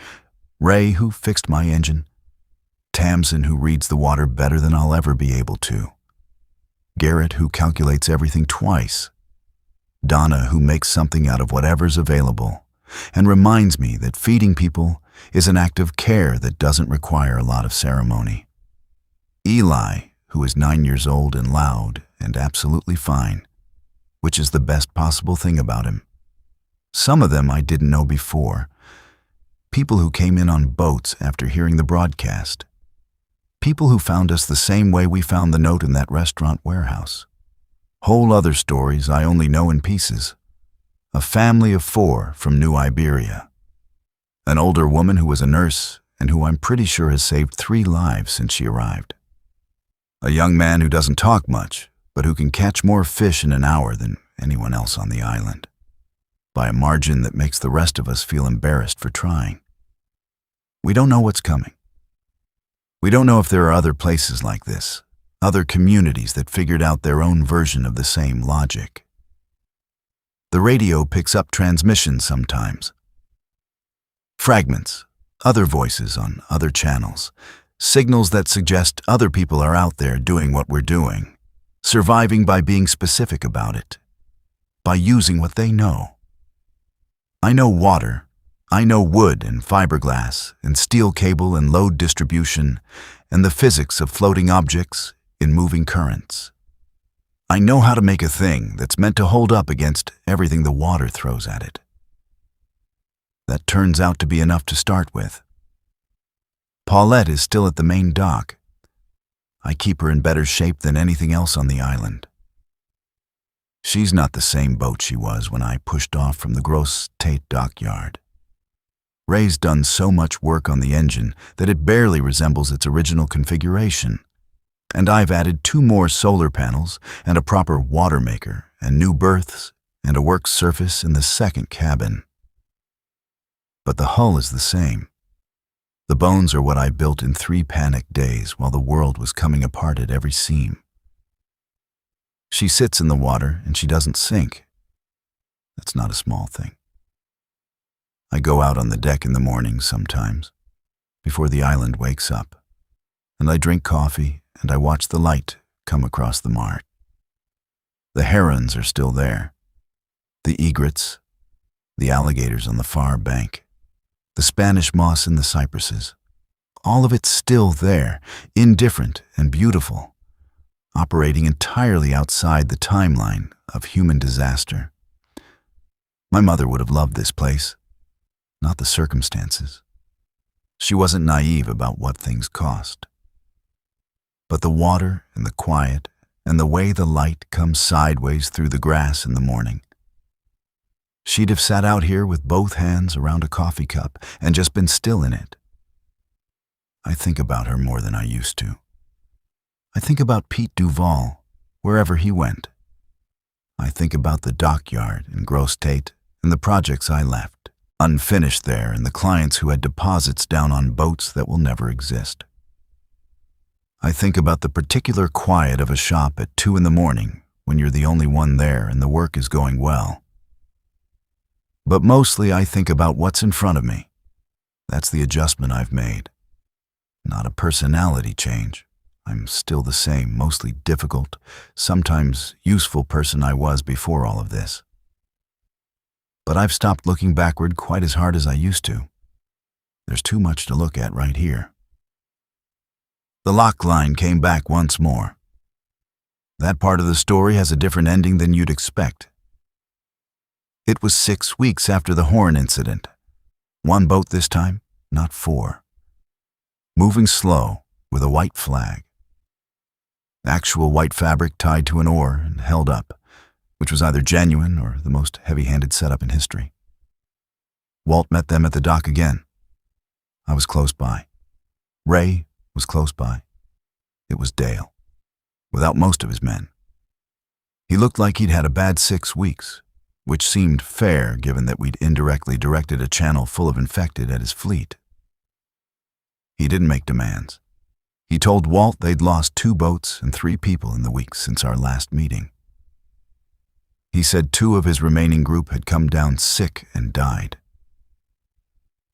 Ray, who fixed my engine. Tamsin, who reads the water better than I'll ever be able to. Garrett, who calculates everything twice. Donna, who makes something out of whatever's available and reminds me that feeding people is an act of care that doesn't require a lot of ceremony. Eli, who is 9 years old and loud and absolutely fine, which is the best possible thing about him. Some of them I didn't know before. People who came in on boats after hearing the broadcast. People who found us the same way we found the note in that restaurant warehouse. Whole other stories I only know in pieces. A family of 4 from New Iberia. An older woman who was a nurse and who I'm pretty sure has saved 3 lives since she arrived. A young man who doesn't talk much, but who can catch more fish in an hour than anyone else on the island, by a margin that makes the rest of us feel embarrassed for trying. We don't know what's coming. We don't know if there are other places like this, other communities that figured out their own version of the same logic. The radio picks up transmissions sometimes. Fragments, other voices on other channels, signals that suggest other people are out there doing what we're doing, surviving by being specific about it, by using what they know. I know water, I know wood and fiberglass and steel cable and load distribution and the physics of floating objects in moving currents. I know how to make a thing that's meant to hold up against everything the water throws at it. That turns out to be enough to start with. Paulette is still at the main dock. I keep her in better shape than anything else on the island. She's not the same boat she was when I pushed off from the Gross Tate dockyard. Ray's done so much work on the engine that it barely resembles its original configuration, and I've added 2 more solar panels and a proper water maker and new berths and a work surface in the second cabin. But the hull is the same. The bones are what I built in 3 panic days while the world was coming apart at every seam. She sits in the water and she doesn't sink. That's not a small thing. I go out on the deck in the mornings sometimes, before the island wakes up, and I drink coffee and I watch the light come across the marsh. The herons are still there, the egrets, the alligators on the far bank, the Spanish moss in the cypresses. All of it's still there, indifferent and beautiful, operating entirely outside the timeline of human disaster. My mother would have loved this place, not the circumstances. She wasn't naive about what things cost. But the water and the quiet and the way the light comes sideways through the grass in the morning. She'd have sat out here with both hands around a coffee cup and just been still in it. I think about her more than I used to. I think about Pete Duval, wherever he went. I think about the dockyard in Gross Tate and the projects I left, unfinished there, and the clients who had deposits down on boats that will never exist. I think about the particular quiet of a shop at 2 in the morning when you're the only one there and the work is going well. But mostly I think about what's in front of me. That's the adjustment I've made. Not a personality change. I'm still the same, mostly difficult, sometimes useful person I was before all of this. But I've stopped looking backward quite as hard as I used to. There's too much to look at right here. The lock line came back once more. That part of the story has a different ending than you'd expect. It was 6 weeks after the Horn incident. 1 boat this time, not 4. Moving slow with a white flag. Actual white fabric tied to an oar and held up, which was either genuine or the most heavy-handed setup in history. Walt met them at the dock again. I was close by. Ray was close by. It was Dale, without most of his men. He looked like he'd had a bad 6 weeks, which seemed fair given that we'd indirectly directed a channel full of infected at his fleet. He didn't make demands. He told Walt they'd lost 2 boats and 3 people in the weeks since our last meeting. He said 2 of his remaining group had come down sick and died.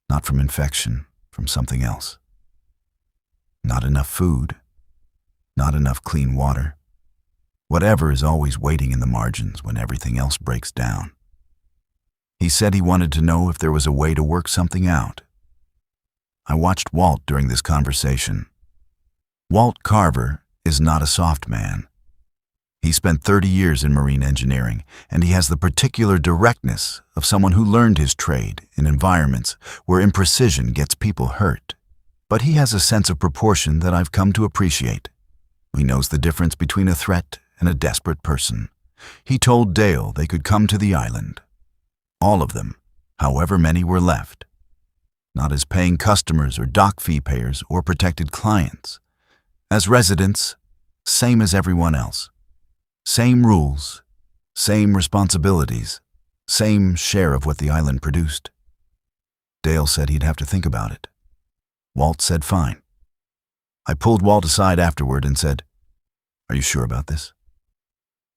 Not from infection, from something else. Not enough food, not enough clean water. Whatever is always waiting in the margins when everything else breaks down. He said he wanted to know if there was a way to work something out. I watched Walt during this conversation. Walt Carver is not a soft man. He spent 30 years in marine engineering, and he has the particular directness of someone who learned his trade in environments where imprecision gets people hurt. But he has a sense of proportion that I've come to appreciate. He knows the difference between a threat and a desperate person. He told Dale they could come to the island. All of them, however many were left. not as paying customers or dock fee payers or protected clients. As residents, same as everyone else. Same rules, same responsibilities, same share of what the island produced. Dale said he'd have to think about it. Walt said fine. I pulled Walt aside afterward and said, "Are you sure about this?"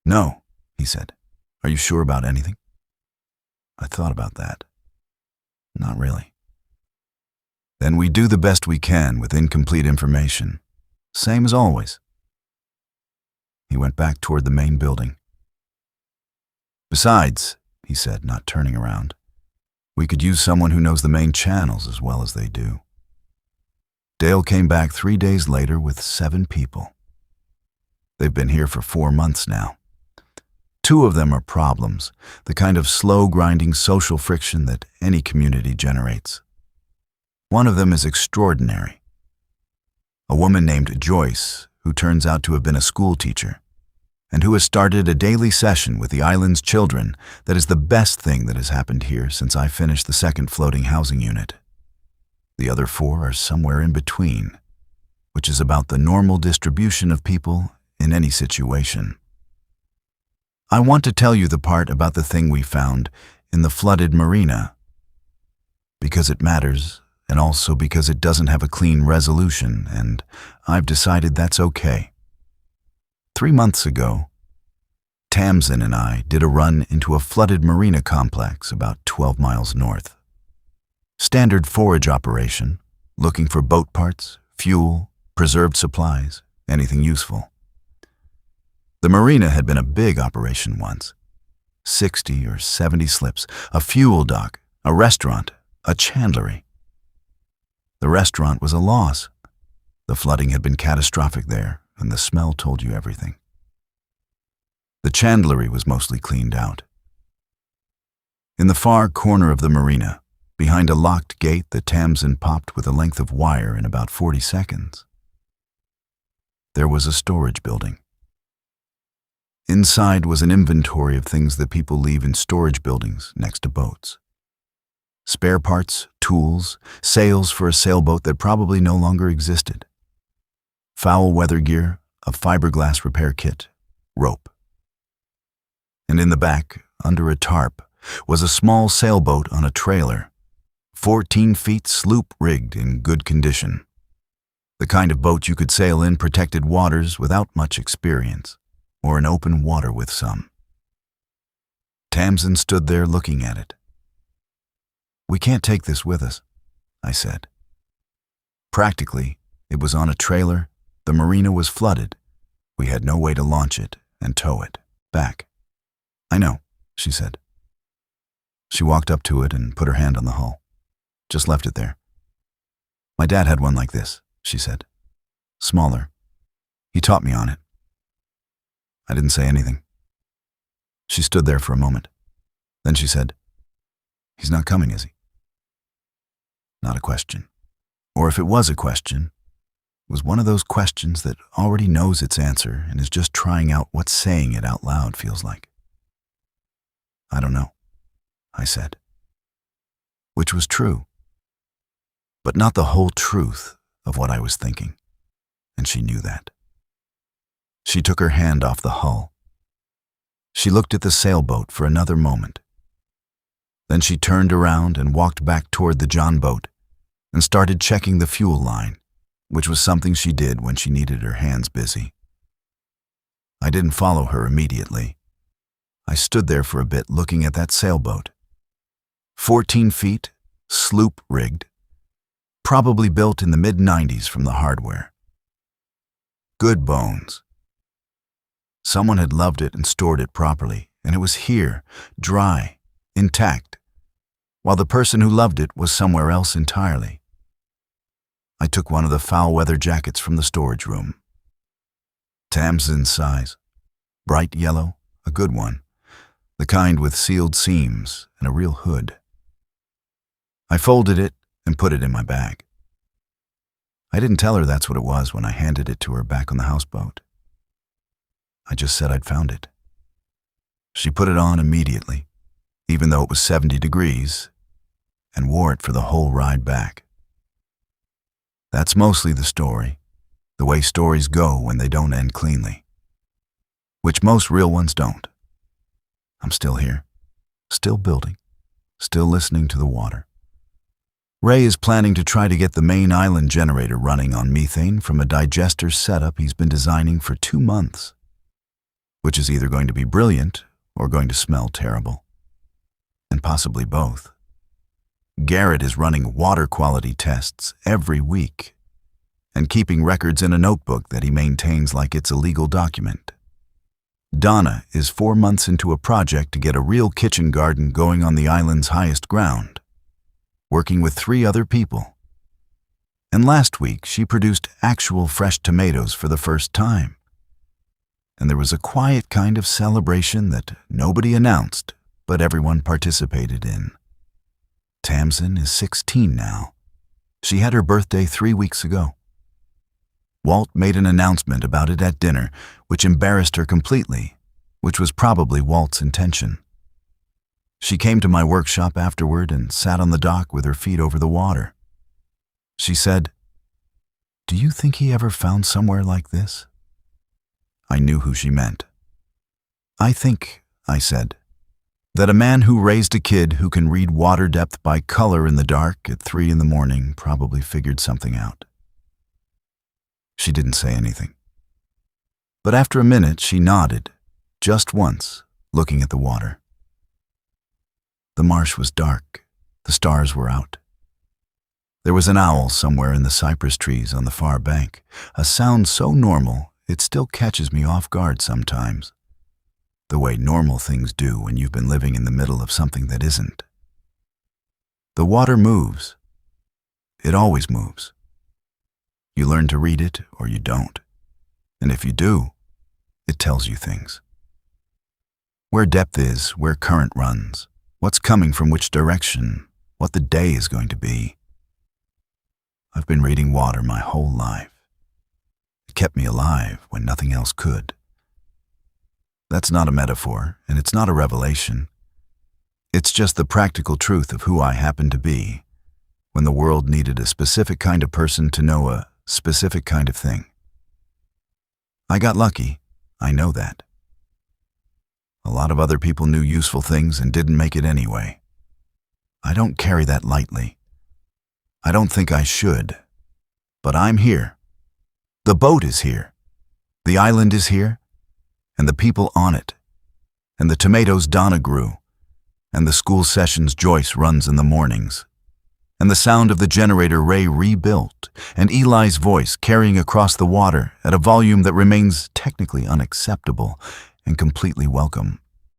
"No," he said. "Are you sure about anything?" I thought about that. Not really. "Then we do the best we can with incomplete information. Same as always." He went back toward the main building. "Besides," he said, not turning around, "we could use someone who knows the main channels as well as they do." Dale came back 3 days later with 7 people. They've been here for 4 months now. 2 of them are problems, the kind of slow-grinding social friction that any community generates. One of them is extraordinary. A woman named Joyce, who turns out to have been a school teacher, and who has started a daily session with the island's children that is the best thing that has happened here since I finished the second floating housing unit. The other 4 are somewhere in between, which is about the normal distribution of people in any situation. I want to tell you the part about the thing we found in the flooded marina, because it matters, and also because it doesn't have a clean resolution, and I've decided that's okay. 3 months ago, Tamsin and I did a run into a flooded marina complex about 12 miles north. Standard forage operation, looking for boat parts, fuel, preserved supplies, anything useful. The marina had been a big operation once. 60 or 70 slips, a fuel dock, a restaurant, a chandlery. The restaurant was a loss. The flooding had been catastrophic there, and the smell told you everything. The chandlery was mostly cleaned out. In the far corner of the marina, behind a locked gate that Tamsin popped with a length of wire in about 40 seconds, there was a storage building. Inside was an inventory of things that people leave in storage buildings next to boats. Spare parts, tools, sails for a sailboat that probably no longer existed. Foul weather gear, a fiberglass repair kit, rope. And in the back, under a tarp, was a small sailboat on a trailer, 14 feet sloop-rigged in good condition. The kind of boat you could sail in protected waters without much experience, or in open water with some. Tamsin stood there looking at it. "We can't take this with us," I said. Practically, it was on a trailer, the marina was flooded. We had no way to launch it and tow it back. "I know," she said. She walked up to it and put her hand on the hull. "Just left it there. My dad had one like this," she said. "Smaller. He taught me on it." I didn't say anything. She stood there for a moment. Then she said, "He's not coming, is he?" Not a question. Or if it was a question, it was one of those questions that already knows its answer and is just trying out what saying it out loud feels like. "I don't know," I said. Which was true, but not the whole truth of what I was thinking, and she knew that. She took her hand off the hull. She looked at the sailboat for another moment. Then she turned around and walked back toward the John boat and started checking the fuel line, which was something she did when she needed her hands busy. I didn't follow her immediately. I stood there for a bit looking at that sailboat. 14 feet, sloop-rigged, probably built in the mid-90s from the hardware. Good bones. Someone had loved it and stored it properly, and it was here, dry, intact, while the person who loved it was somewhere else entirely. I took one of the foul-weather jackets from the storage room. Tamsin's size, bright yellow, a good one, the kind with sealed seams and a real hood. I folded it and put it in my bag. I didn't tell her that's what it was when I handed it to her back on the houseboat. I just said I'd found it. She put it on immediately, even though it was 70 degrees, and wore it for the whole ride back. That's mostly the story, the way stories go when they don't end cleanly. Which most real ones don't. I'm still here, still building, still listening to the water. Ray is planning to try to get the main island generator running on methane from a digester setup he's been designing for 2 months, which is either going to be brilliant or going to smell terrible, and possibly both. Garrett is running water quality tests every week and keeping records in a notebook that he maintains like it's a legal document. Donna is 4 months into a project to get a real kitchen garden going on the island's highest ground, working with 3 other people. And last week, she produced actual fresh tomatoes for the first time. And there was a quiet kind of celebration that nobody announced, but everyone participated in. Tamsin is 16 now. She had her birthday 3 weeks ago. Walt made an announcement about it at dinner, which embarrassed her completely, which was probably Walt's intention. She came to my workshop afterward and sat on the dock with her feet over the water. She said, "Do you think he ever found somewhere like this?" I knew who she meant. "I think," I said, "that a man who raised a kid who can read water depth by color in the dark at 3 in the morning probably figured something out." She didn't say anything. But after a minute, she nodded, just once, looking at the water. The marsh was dark. The stars were out. There was an owl somewhere in the cypress trees on the far bank, a sound so normal it still catches me off guard sometimes, the way normal things do when you've been living in the middle of something that isn't. The water moves. It always moves. You learn to read it or you don't, and if you do, it tells you things. Where depth is, where current runs, what's coming from which direction, what the day is going to be. I've been reading water my whole life. It kept me alive when nothing else could. That's not a metaphor, and it's not a revelation. It's just the practical truth of who I happen to be when the world needed a specific kind of person to know a specific kind of thing. I got lucky, I know that. A lot of other people knew useful things and didn't make it anyway. I don't carry that lightly. I don't think I should. But I'm here. The boat is here. The island is here. And the people on it. And the tomatoes Donna grew. And the school sessions Joyce runs in the mornings. And the sound of the generator Ray rebuilt. And Eli's voice carrying across the water at a volume that remains technically unacceptable and completely welcome.